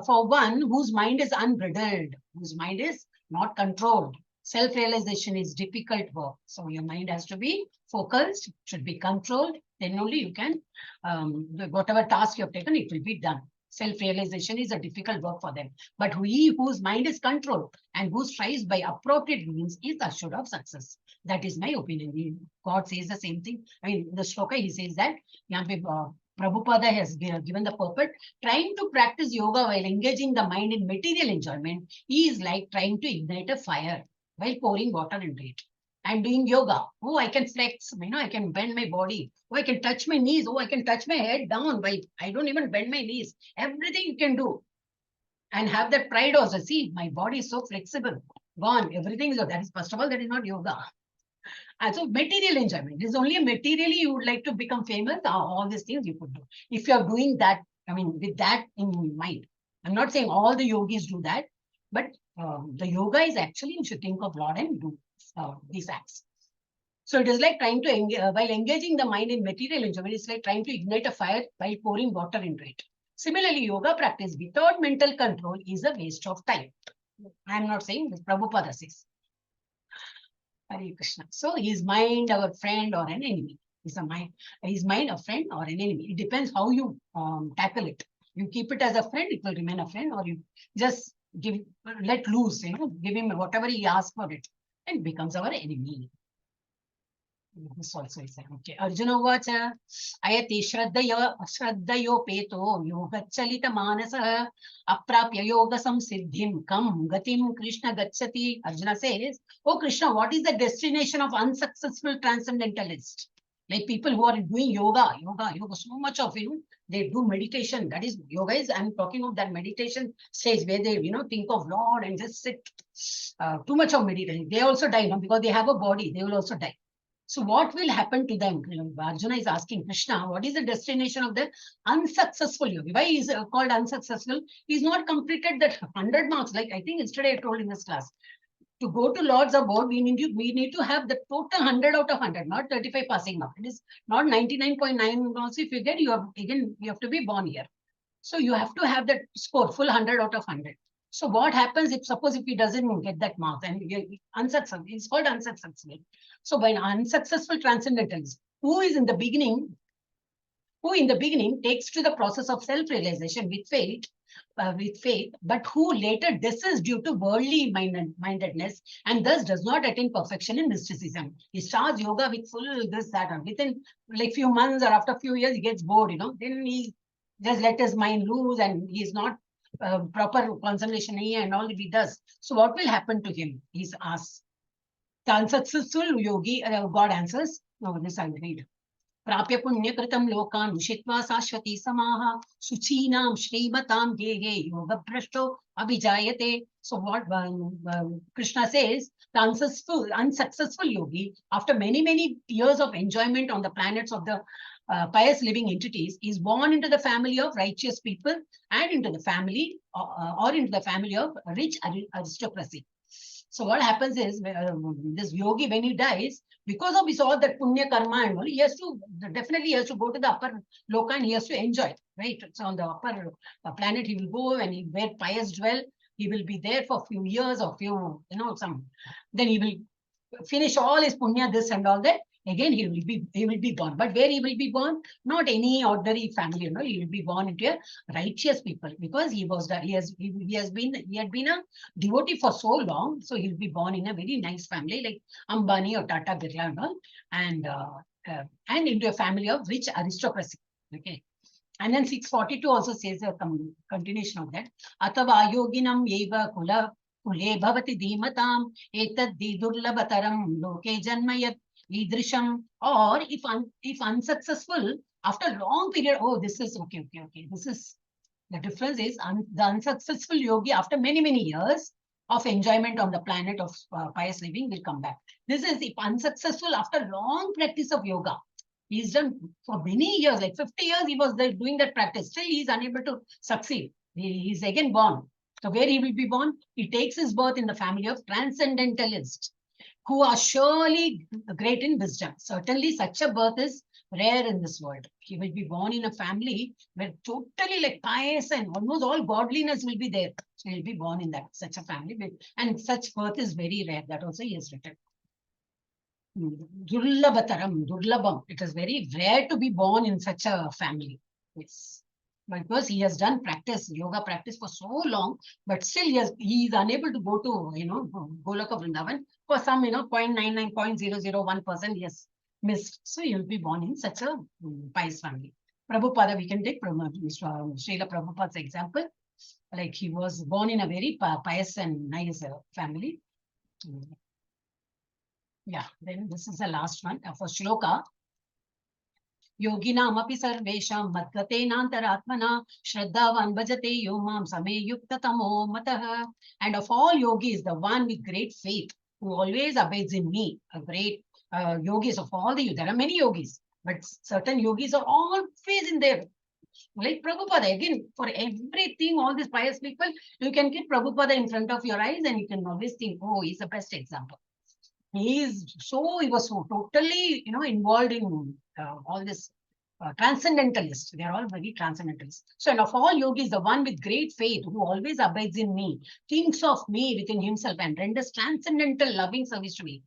for one whose mind is unbridled, whose mind is not controlled, self-realization is difficult work. So your mind has to be focused, should be controlled. Then only you can, whatever task you have taken, it will be done. Self-realization is a difficult work for them. But he whose mind is controlled and who strives by appropriate means is assured of success. That is my opinion. God says the same thing. I mean, the shloka, he says that Prabhupada has given the purport. Trying to practice yoga while engaging the mind in material enjoyment is like trying to ignite a fire while pouring water into it. I'm doing yoga. Oh, I can flex, I can bend my body. Oh, I can touch my knees. Oh, I can touch my head down. While I don't even bend my knees. Everything you can do. And have that pride also. See, my body is so flexible. Gone. Everything is, that is, first of all, that is not yoga. And so material enjoyment is only materially you would like to become famous. All these things you could do. If you are doing that, with that in mind. I'm not saying all the yogis do that, but the yoga is actually, you should think of Lord and do these acts. So it is like trying to, while engaging the mind in material enjoyment, it's like trying to ignite a fire while pouring water into it. Similarly, yoga practice without mental control is a waste of time. I'm not saying this, Prabhupada says. Hare Krishna. So is mind our friend or an enemy? Is mind a friend or an enemy? It depends how you tackle it. You keep it as a friend, it will remain a friend, or you just let loose, give him whatever he asks for it, and it becomes our enemy. This also is okay. Arjuna vacha ayati shraddhayopeto yogachalita manasa aprapya yoga samsiddhim kam gatim Krishna gachati. Arjuna says, oh Krishna, what is the destination of unsuccessful transcendentalist? Like people who are doing yoga, so much of, they do meditation. That is, yoga is, I'm talking of that meditation stage where they, think of Lord and just sit. Too much of meditation. They also die, because they have a body, they will also die. So what will happen to them? Arjuna is asking Krishna, what is the destination of the unsuccessful yogi? Why is called unsuccessful? He's not completed that 100 marks. Like I think yesterday I told in this class. To go to Lord's abode, we need to have the total 100 out of 100, not 35 passing mark. It is not 99.9 marks. If you get, you have to be born here. So you have to have that score, full 100 out of 100. So what happens if he doesn't get that mark and unsuccessful? It's called unsuccessful. So by an unsuccessful transcendentalist, who in the beginning takes to the process of self-realization with faith, but who later desists due to worldly mindedness and thus does not attain perfection in mysticism. He starts yoga with full this, that, and within like few months or after a few years, he gets bored, then he just let his mind loose and he is not proper concentration and all he does. So what will happen to him? He's asked. The unsuccessful yogi, God answers. No, this I'll read. Prapya punyakritam lokan ushitva sashvati samaha suchinam shrimatam gehe yoga prashto abhijayate. So what Krishna says, the unsuccessful yogi, after many years of enjoyment on the planets of the pious living entities, is born into the family of righteous people and into the family or into the family of rich aristocracy. So what happens is, this yogi, when he dies, because of his all that punya karma and all, he has to go to the upper loka and he has to enjoy, right? So on the upper planet, he will go and where pious dwell, he will be there for a few years or then he will finish all his punya, this and all that. Again, he will be born. But where he will be born? Not any ordinary family, he will be born into a righteous people because he had been a devotee for so long. So he'll be born in a very nice family like Ambani or Tata Birla and all, and into a family of rich aristocracy. Okay. And then 642 also says a continuation of that. Atava yoginam eva kule bhavati dhimatam etad durlabhataram loke janmayat idrisham. Or if unsuccessful after a long period, this is okay. This is the difference is the unsuccessful yogi after many years of enjoyment on the planet of pious living will come back. This is if unsuccessful after long practice of yoga. He's done for many years, like 50 years he was there doing that practice. Still he is unable to succeed. He is again born. So where he will be born? He takes his birth in the family of transcendentalists. who are surely great in wisdom. Certainly, such a birth is rare in this world. He will be born in a family where totally like pious and almost all godliness will be there. So he'll be born in that such a family, and such birth is very rare. That also he has written. Durlabam. It is very rare to be born in such a family. Yes. Because he has done yoga practice for so long, but still he is unable to go to, Golaka Vrindavan for some, 0.99, 0.001% he has missed. So he will be born in such a pious family. Prabhupada, we can take Srila Prabhupada's example. Like he was born in a very pious and nice family. Yeah, then this is the last one for Shloka. Yoginamapi sarvesham madgatenantaratmana shraddhavan bhajate yomam same yuktatamo matah. And of all yogis, the one with great faith, who always abides in me, a great yogis of all there are many yogis, but certain yogis are always in there. Like Prabhupada, again, for everything, all these pious people, you can keep Prabhupada in front of your eyes and you can always think, oh, he's the best example. He was so totally, involved in all this transcendentalists. They are all very transcendentalists. So, and of all yogis, the one with great faith, who always abides in me, thinks of me within himself and renders transcendental loving service to me.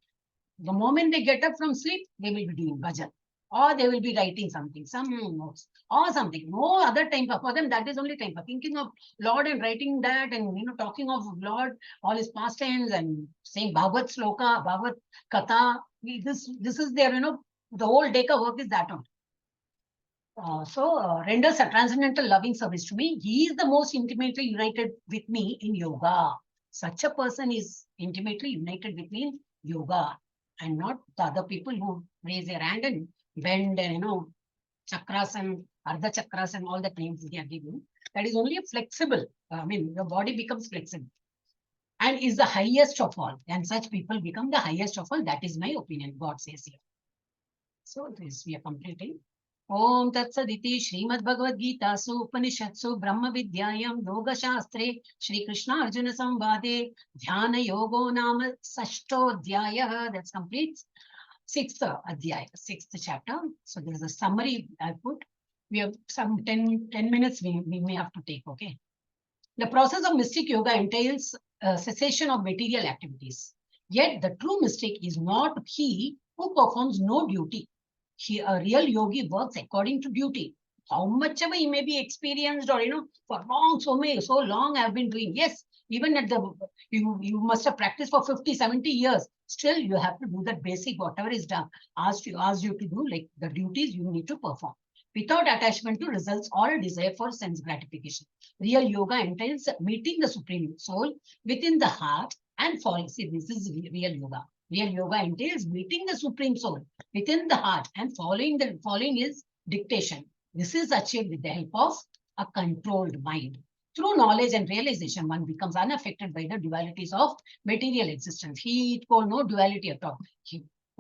The moment they get up from sleep, they will be doing bhajan, or they will be writing something, some notes, or something. No other time for them. That is only time for thinking of Lord and writing that, and talking of Lord, all his pastimes, and saying Bhagavad Sloka, Bhagavad Katha. This is their, the whole Deka work is that on. Renders a transcendental loving service to me. He is the most intimately united with me in yoga. Such a person is intimately united with me in yoga, and not the other people who raise their hand and bend and, chakras and ardha chakras and all the names they are giving. That is only flexible. Your body becomes flexible and is the highest of all. And such people become the highest of all. That is my opinion, God says here. So this we are completing. Om Tat Saditi Srimad Bhagavad Gita Su Upanishatsu Brahma Vidyayam Yoga Shastre Shri Krishna Arjuna Samvade Dhyana Yogo Nama Sashto Dhyaya. That's complete. Sixth adhyaya, sixth chapter. So there is a summary I put. We have some 10 minutes we may have to take, okay? The process of mystic yoga entails cessation of material activities. Yet the true mystic is not he who performs no duty. A real yogi works according to duty. How much ever he may be experienced, or for so long I have been doing. Yes, even at you must have practiced for 50, 70 years. Still, you have to do that basic, whatever is done, asked you to do, like the duties you need to perform, without attachment to results or a desire for sense gratification. Real yoga entails meeting the Supreme Soul within the heart and following. See, this is real yoga. Real yoga entails meeting the Supreme Soul within the heart and following his dictation. This is achieved with the help of a controlled mind. Through knowledge and realization, one becomes unaffected by the dualities of material existence. Heat, cold, no duality at all.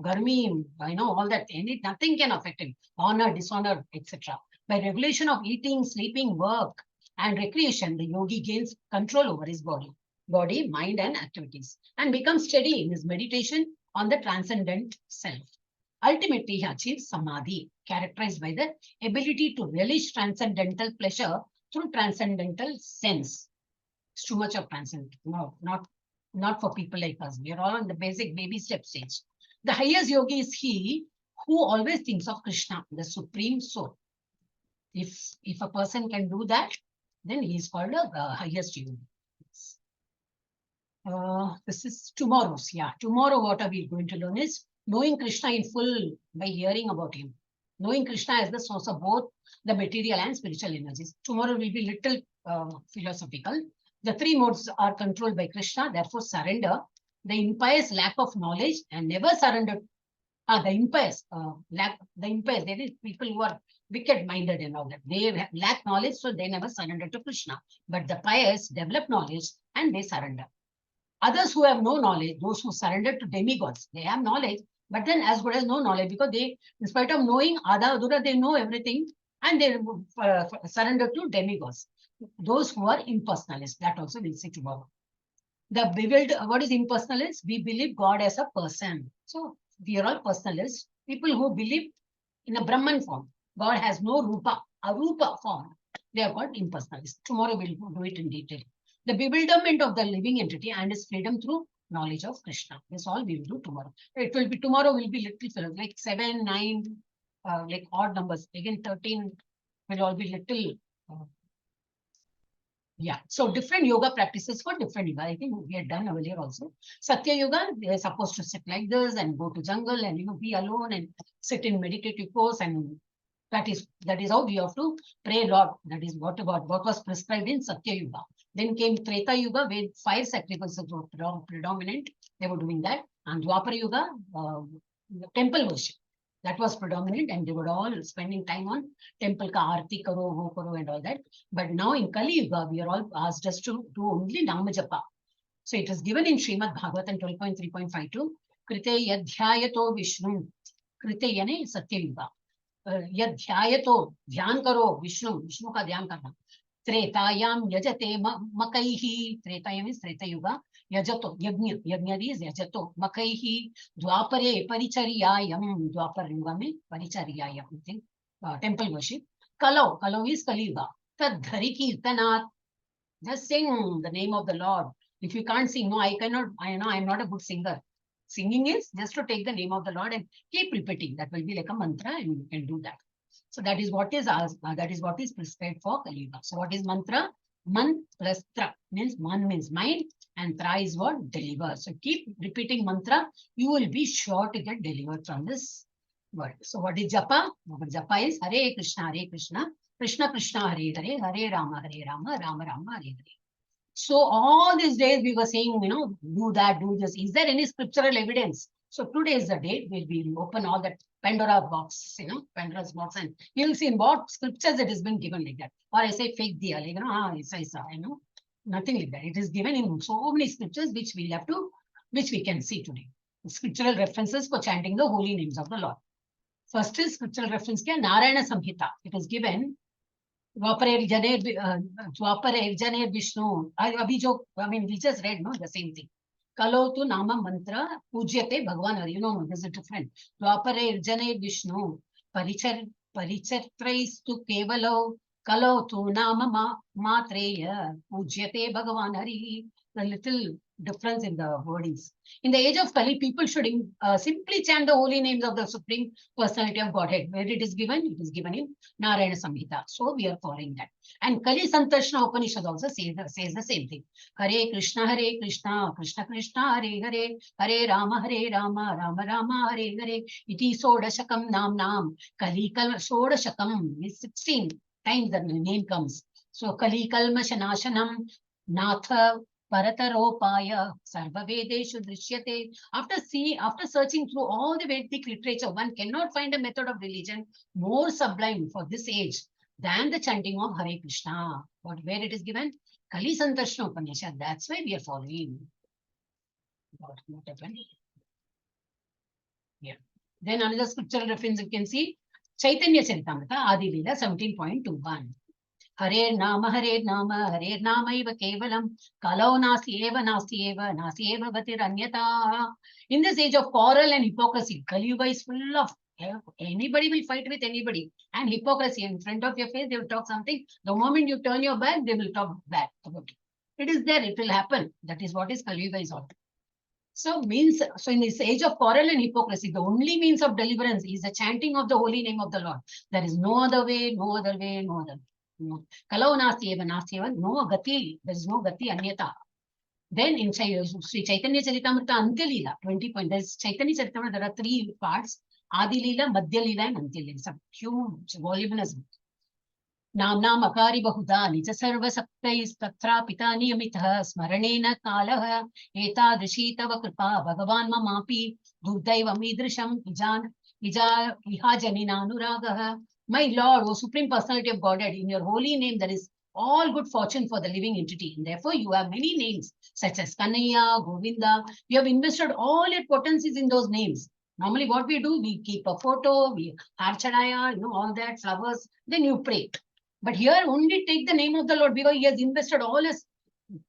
Garmi, all that, nothing can affect him. Honor, dishonor, etc. By regulation of eating, sleeping, work, and recreation, the yogi gains control over his body, mind, and activities, and becomes steady in his meditation on the transcendent self. Ultimately, he achieves samadhi, characterized by the ability to relish transcendental pleasure through transcendental sense. It's too much of transcendental. No, not for people like us. We are all on the basic baby step stage. The highest yogi is he who always thinks of Krishna, the Supreme Soul. If a person can do that, then he is called the highest yogi. This is tomorrow's. Yeah, tomorrow what are we going to learn is knowing Krishna in full by hearing about him. Knowing Krishna as the source of both the material and spiritual energies. Tomorrow will be little philosophical. The three modes are controlled by Krishna, therefore surrender. The impious lack of knowledge and never surrender. The impious, there is people who are wicked-minded and all that. They lack knowledge, so they never surrender to Krishna. But the pious develop knowledge and they surrender. Others who have no knowledge, those who surrender to demigods, they have knowledge, but then as good as no knowledge, because they, in spite of knowing Adha, they know everything, and they surrender to demigods. Those who are impersonalists, that also we'll see tomorrow. The bewildered, what is impersonalist? We believe God as a person. So we are all personalists. People who believe in a Brahman form. God has no rupa, arupa form. They are called impersonalists. Tomorrow we'll do it in detail. The bewilderment of the living entity and his freedom through knowledge of Krishna. That's all we will do tomorrow. It will be tomorrow will be little like 7, 9, like odd numbers. Again, 13 will all be little. Yeah, so different yoga practices for different yoga. I think we had done earlier also. Satya Yoga, they're supposed to sit like this and go to jungle and be alone and sit in meditative pose, and that is how we have to pray a lot. That is what was prescribed in Satya Yuga. Then came Treta Yuga, where fire sacrifices were predominant. They were doing that. And Dwapara Yuga, temple worship. That was predominant, and they were all spending time on temple ka aarti karo, ho karo, and all that. But now in Kali Yuga, we are all asked us to do only Nama Japa. So it is given in Srimad Bhagavatam 12.3.52. Krite yadhyayato Vishnu. Krite yane Satya Yuga. Yadhyayato, dhyan karo Vishnu. Vishnu ka dhyan karna. Tretayam yajate makaihi. Tretayam is Treta Yuga. Yajato, yajna is yajato. Makaihi. Dwapare paricharyayam. Dwapar Yuga mein paricharyayam. Temple worship. Kalau is Kali Yuga. Tadhari kirtanat. Just sing the name of the Lord. If you can't sing, no, I cannot, I know I'm not a good singer. Singing is just to take the name of the Lord and keep repeating. That will be like a mantra, and you can do that. So that is what is asked, that is what is prescribed for Kali Yuga. So what is mantra? Man plus tra means man means mind, and tra is what? Deliver. So keep repeating mantra. You will be sure to get delivered from this word. So what is japa? Japa is Hare Krishna, Krishna Krishna, Hare Hare, Hare Rama, Rama Rama, Hare Hare. So all these days we were saying, do that, do this. Is there any scriptural evidence? So today is the date where we will open all that Pandora box, Pandora's box, and you'll see in what scriptures it has been given like that. Or I say fake diya, nothing like that. It is given in so many scriptures which we can see today. Scriptural references for chanting the holy names of the Lord. First is scriptural reference ke Narayana Samhita. It is given Dwapare Janer Vishnu. I mean, we just read, no, the same thing. Kalo tu nama mantra pujyate Bhagwan Hari. There's a different. Dwapare Janer Vishnu. Parichatrais tu kevalo. Kalo tu nama matreya pujyate Bhagwan Hari. The little difference in the wordings. In the age of Kali, people should simply chant the holy names of the Supreme Personality of Godhead. Where it is given in Narayana Samhita. So we are following that. And Kali Santarshana Upanishad also says the same thing. Hare Krishna, Krishna Krishna, Hare Hare, Hare Rama, Rama Rama, Hare Hare. Iti Sodashakam Nam. Kali Kalma Sodashakam is 16 times the name comes. So Kali Kalma Shanashanam, Natha Parataropaya Sarvavedeshu Drishyate. After searching through all the Vedic literature, one cannot find a method of religion more sublime for this age than the chanting of Hare Krishna. Where it is given? Kali Santarshana Upanishad. That's why we are following. What happened? Yeah. Then another scriptural reference you can see. Chaitanya Charitamrita, Adi Leela 17.21. Hare Nama Iva Kevalam, Kalau Nasti Eva Vatir Anyata. In this age of quarrel and hypocrisy, Kali Yuga is full of anybody will fight with anybody, and hypocrisy in front of your face, they will talk something. The moment you turn your back, they will talk bad about it. It is there, it will happen. That is what is Kali Yuga is all. So in this age of quarrel and hypocrisy, the only means of deliverance is the chanting of the holy name of the Lord. There is no other way, no other way, no other way. Kalau nasti eva, no gati, there is no gati anyata. Then in Sri Chaitanya Charitamrita Antya Leela, 20 point, there's Chaitanya Charitamrita, there are 3 parts, Adi Leela, Madhya Leela and Antya Leela. It's a huge voluminous book. Namna Makari Bahuda, Nija Sarva Saktais, Tatra Pita Niyamitha, Smaranena Kalaha, Eta Drishita Vakripa, Bhagavan Mamapi, Durdaiva Midrisham, Ija Ihajanina Anuragaha. My Lord, O Supreme Personality of Godhead, in your holy name there is all good fortune for the living entity. And therefore, you have many names such as Kanaya, Govinda. You have invested all your potencies in those names. Normally, what we do, we keep a photo, we have chadaya, all that, flowers, then you pray. But here, only take the name of the Lord because he has invested all his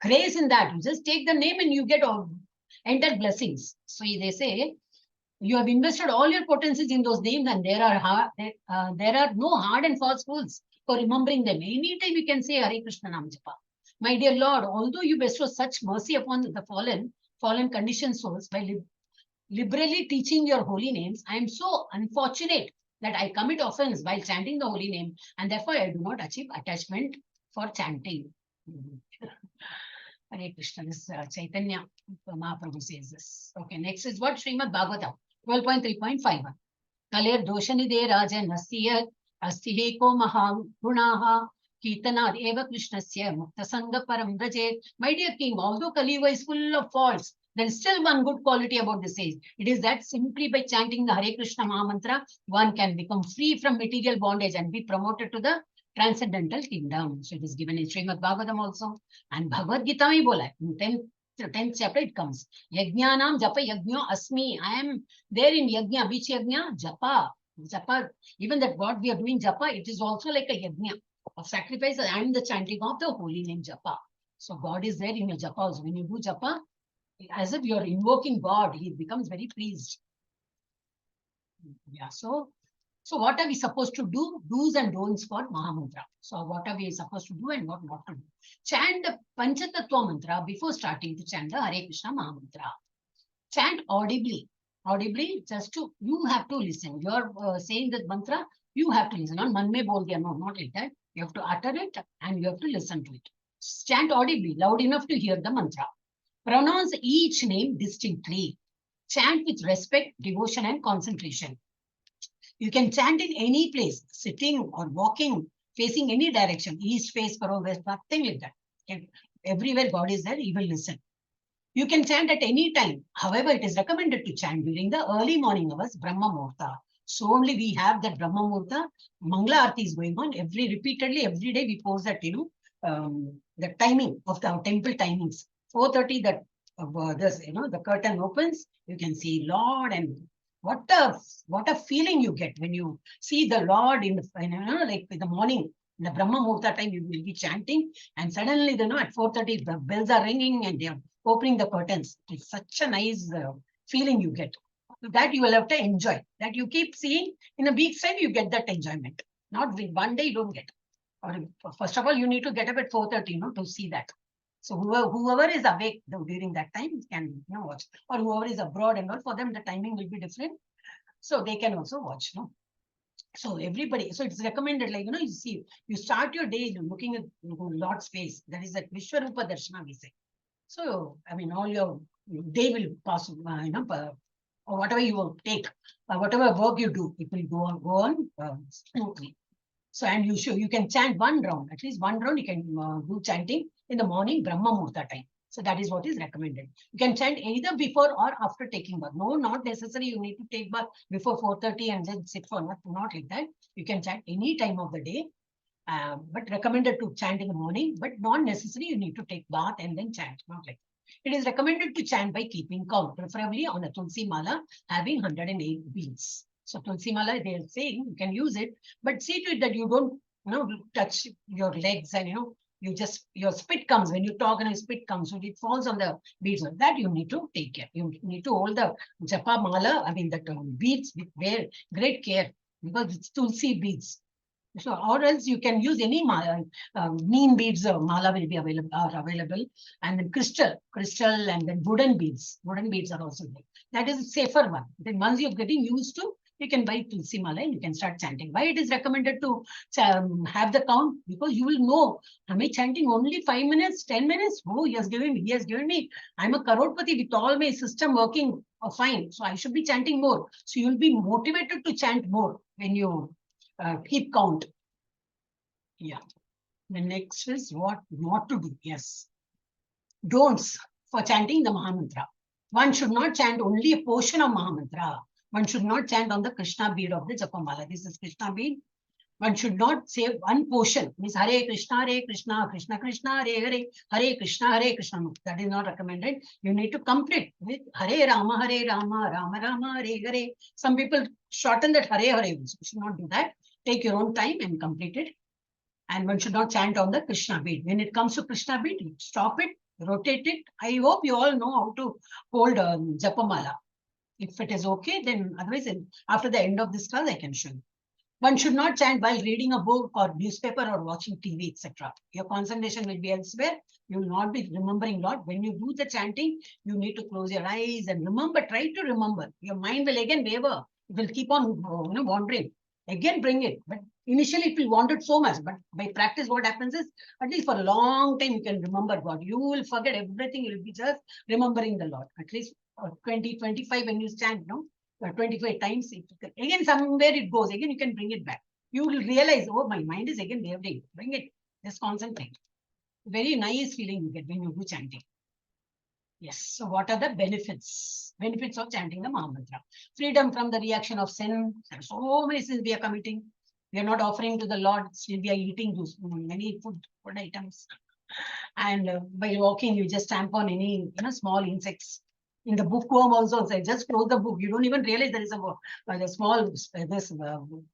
grace in that. You just take the name and you get all entire blessings. So they say, you have invested all your potencies in those names, and there are no hard and fast rules for remembering them. Anytime you can say Hare Krishna Nam Japa. My dear Lord, although you bestow such mercy upon the fallen conditioned souls by liberally teaching your holy names, I am so unfortunate that I commit offense while chanting the holy name, and therefore I do not achieve attachment for chanting. Hare Krishna, this Chaitanya Mahaprabhu says this. Okay, next is what? Srimad Bhagavatam, 12.3.5. Kaler doshanide rajan asya astiheko mahagunaha Kirtanad eva Krishnasya mukta sangha param braje. My dear king, although Kali is full of faults, there is still one good quality about this age. It is that simply by chanting the Hare Krishna Mahamantra, one can become free from material bondage and be promoted to the transcendental kingdom. So it is given in Srimad Bhagavatam also. And Bhagavad Gita mein bola. In 10th chapter it comes. Yajnanam japa yajnyo asmi. I am there in yajna. Which yajna? Japa. Japa. Even that what we are doing japa, it is also like a yajna of sacrifice and the chanting of the holy name japa. So God is there in your japa also. When you do japa, as if you are invoking God, he becomes very pleased. Yeah, so what are we supposed to do? Do's and don'ts for Mahamantra. So what are we supposed to do and what not to do? Chant the Panchatattva mantra before starting to chant the Hare Krishna Mahamantra. Chant audibly. Audibly, just to, you have to listen. You are saying that mantra, you have to listen. Not man mein bol diya, no, not like that. You have to utter it and you have to listen to it. Chant audibly, loud enough to hear the mantra. Pronounce each name distinctly. Chant with respect, devotion, and concentration. You can chant in any place, sitting or walking, facing any direction, east face, west, nothing like that. And everywhere God is there, you will listen. You can chant at any time. However, it is recommended to chant during the early morning hours, Brahma Muhurta. So only we have that Brahma Muhurta. Mangala Aarti is going on repeatedly, every day we post that, the timing of the temple timings. 4:30, that the curtain opens, you can see Lord, and what a feeling you get when you see the Lord in the, like in the morning, in the Brahma Muhurta time, you will be chanting, and suddenly, at 4:30, the bells are ringing and they are opening the curtains. It's such a nice feeling you get. That you will have to enjoy. That you keep seeing in a week's time, you get that enjoyment. Not one day you don't get. Or first of all, you need to get up at 4:30, to see that. So whoever is awake during that time can watch, or whoever is abroad and all, for them the timing will be different, so they can also watch. So everybody, so it's recommended, like you see, you start your day looking at Lord's face. That is that Vishwarupa Darshana we say. So I mean, all your day will pass, or whatever you will take, whatever work you do, it will go on smoothly. So, and you can chant one round, at least one round you can do chanting in the morning, Brahma Muhurta time. So that is what is recommended. You can chant either before or after taking bath. No, not necessary. You need to take bath before 4:30 and then sit for not like that. You can chant any time of the day, but recommended to chant in the morning, but not necessary. You need to take bath and then chant, not like that. It is recommended to chant by keeping count, preferably on a Tulsi Mala having 108 beads. So Tulsi Mala, they are saying you can use it, but see to it that you don't, touch your legs and, your spit comes when you talk and your spit comes, so it falls on the beads. That you need to take care. You need to hold the Japa Mala, beads with great care, because it's Tulsi beads. So, or else you can use any mala, neem beads, mala will be available, and then crystal, and then wooden beads. Wooden beads are also there. That is a safer one. Then once you're getting used to, you can buy Tulsi Mala and you can start chanting. Why it is recommended to have the count? Because you will know, am I chanting only 5 minutes, 10 minutes? Oh, he has given me. I'm a Karodpati with all my system working fine. So I should be chanting more. So you'll be motivated to chant more when you keep count. Yeah. The next is what not to do. Yes. Don'ts for chanting the Mahamantra. One should not chant only a portion of Mahamantra. One should not chant on the Krishna bead of the Japamala. This is Krishna bead. One should not say one portion. Means Hare Krishna, Krishna Krishna, Hare Krishna. That is not recommended. You need to complete with Hare Rama, Rama Rama, Hare. Some people shorten that Hare. You should not do that. Take your own time and complete it. And one should not chant on the Krishna beat. When it comes to Krishna beat, stop it, rotate it. I hope you all know how to hold Japamala. If it is okay, then otherwise, after the end of this class, I can show you. One should not chant while reading a book or newspaper or watching TV, etc. Your concentration will be elsewhere. You will not be remembering lot. When you do the chanting, you need to close your eyes and remember, try to remember. Your mind will again waver. It will keep on wandering. Again, bring it. But initially, it will wander so much. But by practice, what happens is, at least for a long time, you can remember God. You will forget everything. You will be just remembering the Lord. At least 20, 25 when you chant, no? 25 times. Again, somewhere it goes. Again, you can bring it back. You will realize, oh, my mind is again wavering. Bring it. Just concentrate. Very nice feeling you get when you do chanting. Yes. So what are the benefits? Benefits of chanting the Mahamantra. Freedom from the reaction of sin. There are so many sins we are committing. We are not offering to the Lord. Still we are eating those many food items. And by walking, you just stamp on any small insects. In the bookworm also, say, just close the book. You don't even realize there is a small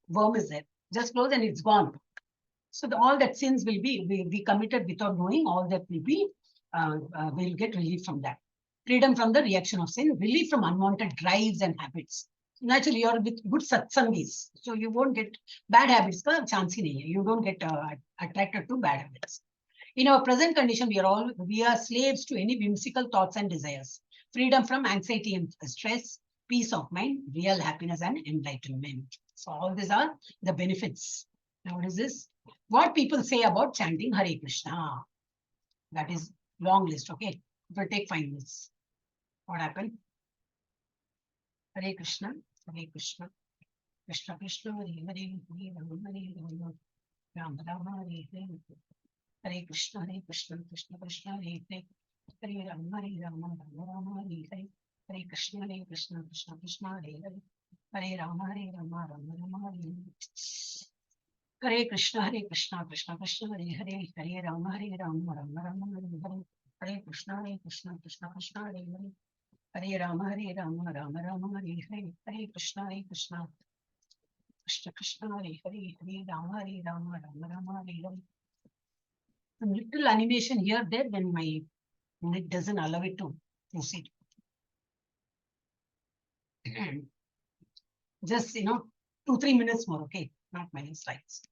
worm is there. Just close and it's gone. So all that sins will be committed without knowing. All that will be will get relief from that. Freedom from the reaction of sin, relief from unwanted drives and habits. Naturally, you're with good satsangis, so you won't get bad habits. Chance you don't get attracted to bad habits. In our present condition, we are slaves to any whimsical thoughts and desires. Freedom from anxiety and stress, peace of mind, real happiness and enlightenment. So all these are the benefits. Now what is this? What people say about chanting Hare Krishna. That is long list, okay? It will take 5 minutes. What happened? Hare Krishna, Hare Krishna, Krishna Krishna, Hare Hare, Hare Rama, Hare Rama, Rama Rama, Hare Hare. Hare Krishna, Krishna Krishna, Hare Hare, Hare Rama, Rama Rama, Hare Hare. Hare Krishna, Krishna Krishna, Hare Hare, Hare Rama, Rama Rama, Hare Hare. Hare Krishna, Krishna Krishna, Hare Hare, Hare Rama, Rama Rama, Hare Hare. Hare Krishna, Krishna Krishna, Hare Hare, Hare Rama, Rama Rama, Hare Hare. Hare Krishna, Krishna Krishna, Hare Hare, Hare Rama, Rama Rama, Hare Hare. Some little animation here, there, when my it doesn't allow it to proceed. Just 2-3 minutes more, okay? Not many slides.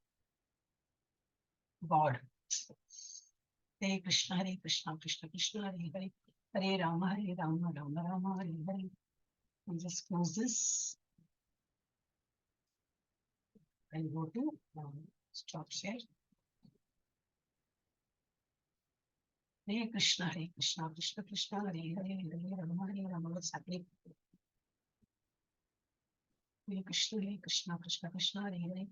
God. Hare Krishna, Krishna Krishna, Hare Hare, Hare Rama, Rama Rama, Hare Hare. And just close this. And go to stop share. Hare Krishna, Krishna Krishna, Hare Hare, Hare Rama, what's happening? Hare Krishna, Krishna Krishna, Hare Hare,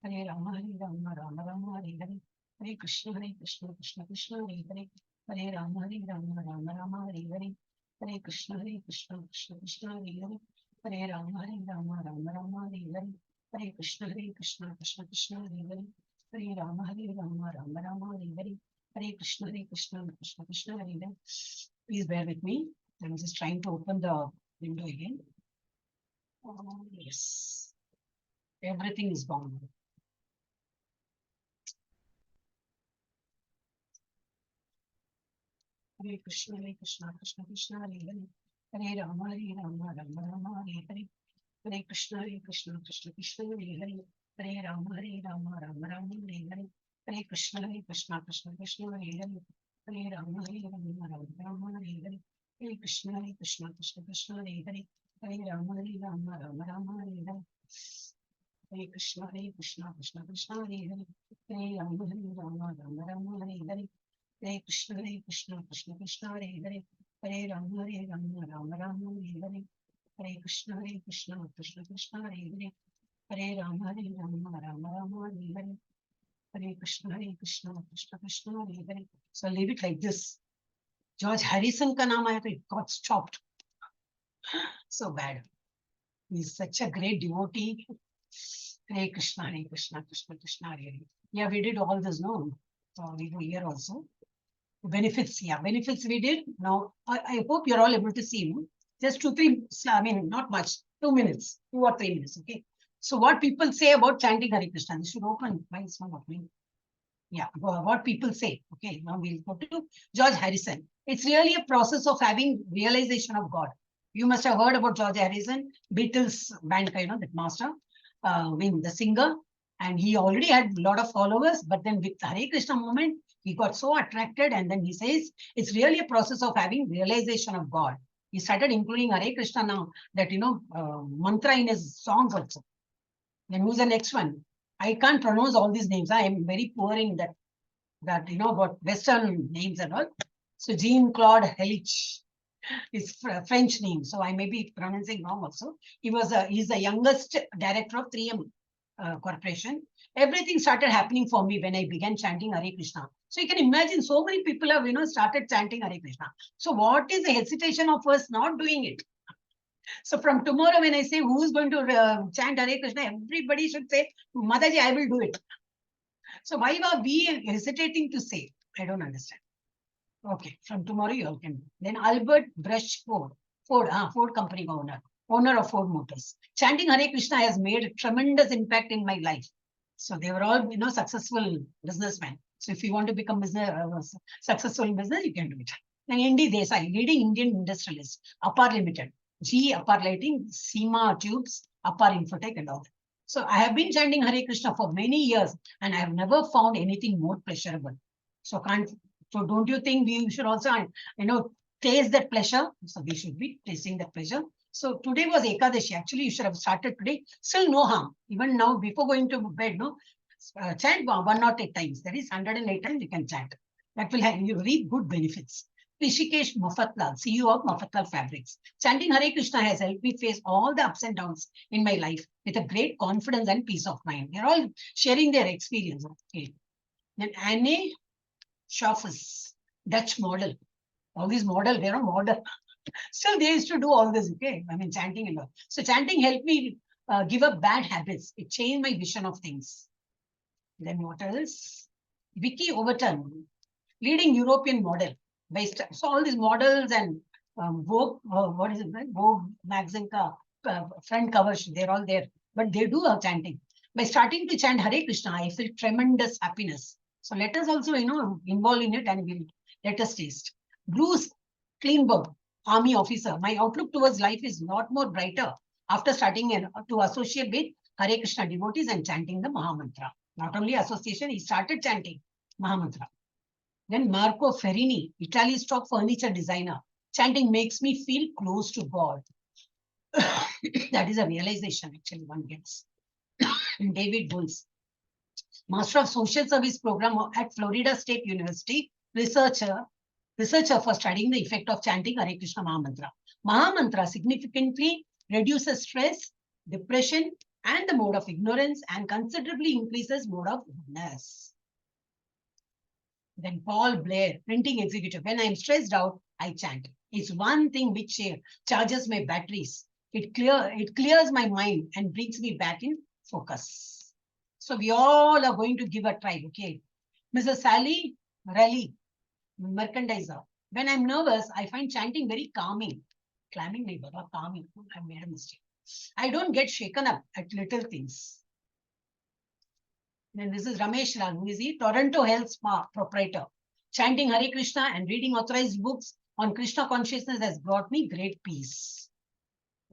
Hare Rama, Rama, Hare Hare. Hare Krishna, Krishna Krishna, Hare Hare, Hare Rama, Rama, Hare Hare. Hare Krishna, Krishna Krishna, Hare Hare, Hare Rama, Rama, Hare Hare. Hare Krishna, Krishna Krishna, Hare Hare, Hare Rama, Rama, Hare Hare. Hare Krishna, Krishna, Hare Hare. Please bear with me. I'm just trying to open the window again. Oh, yes. Everything is gone. Hare Krishna, Krishna Krishna, Hare Hare, Hare Rama, Rama, Hare Hare. Hare Krishna, Krishna Krishna, Hare Hare, Hare Rama, Rama, Hare Hare. Hare Krishna, Krishna Krishna, Hare Hare, Hare Rama, Rama, Hare Hare. Hare Krishna, Krishna Krishna, Hare Hare, Hare Rama, Rama, Hare Hare. Hare Krishna, Krishna Krishna, Hare Hare, Hare Rama, Rama, Hare Hare. Hare Krishna, Krishna Krishna, Hare Hare, Hare Rama, Rama, Hare Hare. Hare Krishna, Krishna Krishna, Hare Hare, Hare Rama, Rama, Hare Hare. Hare Krishna, Krishna, Hare Hare. So I'll leave it like this. George Harrison ka naam aaya to it got stopped. So bad. He's such a great devotee. Hare Krishna, Krishna Hare Hare. Yeah, we did all this, no? So we do here also. Benefits, yeah, benefits we did. Now, I hope you're all able to see. No? Just 2-3, I mean, not much, 2 minutes, 2 or 3 minutes, okay? So what people say about chanting Hare Krishna, this should open. Why it's not opening? Yeah, what people say. Okay, now we'll go to George Harrison. It's really a process of having realization of God. You must have heard about George Harrison, Beatles band, that master, the singer, and he already had a lot of followers. But then with Hare Krishna movement, he got so attracted, and then he says it's really a process of having realization of God. He started including Hare Krishna now, that mantra in his songs also. Then who's the next one? I can't pronounce all these names. I am very poor in that about Western names and all. So Jean-Claude Helich is French name. So I may be pronouncing wrong also. He's the youngest director of 3M Corporation. Everything started happening for me when I began chanting Hare Krishna. So you can imagine so many people have started chanting Hare Krishna. So what is the hesitation of us not doing it? So from tomorrow, when I say who's going to chant Hare Krishna, everybody should say, Mathaji, I will do it. So why are we hesitating to say? I don't understand. Okay, from tomorrow you all can. Then Albert Brush Ford company owner of Ford Motors. Chanting Hare Krishna has made a tremendous impact in my life. So they were all, successful businessmen. So if you want to become successful in business, you can do it. Then Indy Desai, leading Indian industrialist, Apar Limited, GE Apar Lighting, SEMA Tubes, Apar Infotech and all that. So I have been chanting Hare Krishna for many years and I have never found anything more pleasurable. So don't you think we should also, taste that pleasure? So we should be tasting that pleasure. So today was Ekadashi. Actually, you should have started today. Still no harm. Even now, before going to bed, chant 108 times. That is 108 times you can chant. That will have you reap good benefits. Rishikesh Mafatlal, CEO of Mafatlal Fabrics. Chanting Hare Krishna has helped me face all the ups and downs in my life with a great confidence and peace of mind. They're all sharing their experience. Okay. Then Anne Schaffers, Dutch model. All these model, they're a model. Still, they used to do all this, okay? I mean, chanting and all. So chanting helped me give up bad habits. It changed my vision of things. Then what else? Vicky Overton, leading European model. Based, so all these models and Vogue, what is it? Vogue magazine front covers, they're all there. But they do have chanting. By starting to chant Hare Krishna, I feel tremendous happiness. So let us also, involve in it and we'll let us taste. Bruce Kleinberg, Army officer. My outlook towards life is not more brighter after starting to associate with Hare Krishna devotees and chanting the Mahamantra. Not only association, he started chanting Mahamantra. Then Marco Ferrini, Italy stock furniture designer. Chanting makes me feel close to God. That is a realization actually one gets. David Bulls, Master of Social Service Program at Florida State University, researcher for studying the effect of chanting Hare Krishna Mahamantra. Mahamantra significantly reduces stress, depression, and the mode of ignorance and considerably increases mode of goodness. Then Paul Blair, printing executive. When I'm stressed out, I chant. It's one thing which charges my batteries. It clears my mind and brings me back in focus. So we all are going to give a try, okay? Mrs. Sally Raleigh, merchandiser. When I'm nervous, I find chanting very calming. Calming, calming. I made a mistake. I don't get shaken up at little things. Then this is Ramesh Ram, who is the Toronto Health Spa proprietor. Chanting Hare Krishna and reading authorized books on Krishna consciousness has brought me great peace.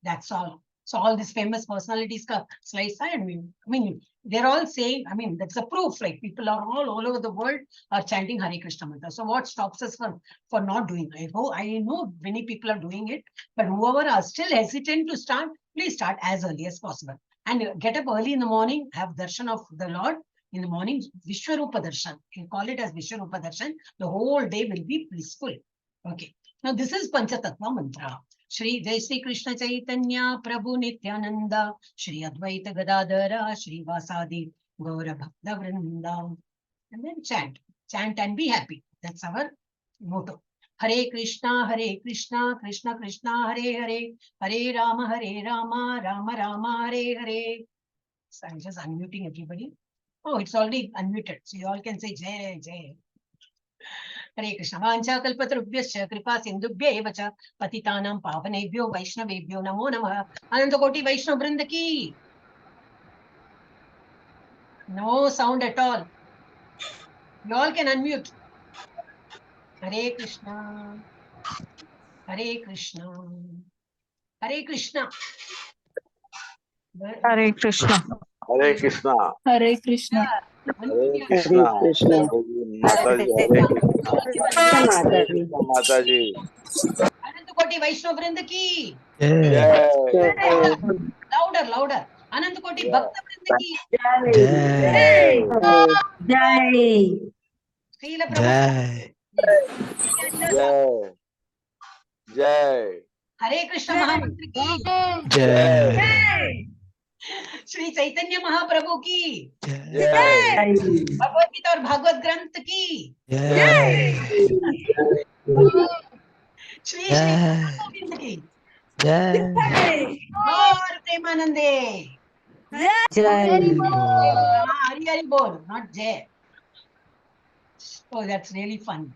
That's all. So all these famous personalities slides, I mean, they're all saying, that's a proof, like people are all over the world are chanting Hare Krishna mantra. So what stops us for not doing it? I know many people are doing it, but whoever are still hesitant to start, please start as early as possible. And get up early in the morning, have darshan of the Lord in the morning, Vishwarupa Darshan. You call it as Vishwarupa Darshan. The whole day will be blissful. Okay. Now this is Panchatattva mantra. Shri Jai Shri Krishna Chaitanya Prabhu Nityananda Shri Advaita Gadadhara Shri Vasadi Gaura Bhakta Vrinda. And then chant and be happy. That's our motto. Hare Krishna, Krishna Krishna, Hare Hare, Hare Rama, Rama Rama, Hare Hare. So I'm just unmuting everybody. Oh, it's already unmuted. So you all can say Jai Jai. Hare Krishna. Vancha kalpatarubhyascha kripa sindubhya eva cha patitanam pavanebhyo vaishnavebhyo namo namah. Anantakoti Vaishnav Vrinda ki. No sound at all. You all can unmute. Hare Krishna. Hare Krishna. Hare Krishna. Hare Krishna. Hare Krishna. Hare Krishna. Hare Krishna. Mathaji, Hare Krishna. Mathaji. Anant Koti Vaishnav Vrinda ki. Jai. Louder, louder. Anant Koti Yeah. Bhakta Vrinda ki. Jai. Srila Prabhupada. Jai. Jai. Hare Krishna Mahamantra ki. Jai. Shri Chaitanya Mahaprabhu ki. Jai. Bhagavad Gita और भागवत ग्रंथ की. श्री श्री गोविंद की. और प्रेमानंदे. Hari Hari Bol, not Jay. Oh, that's really fun.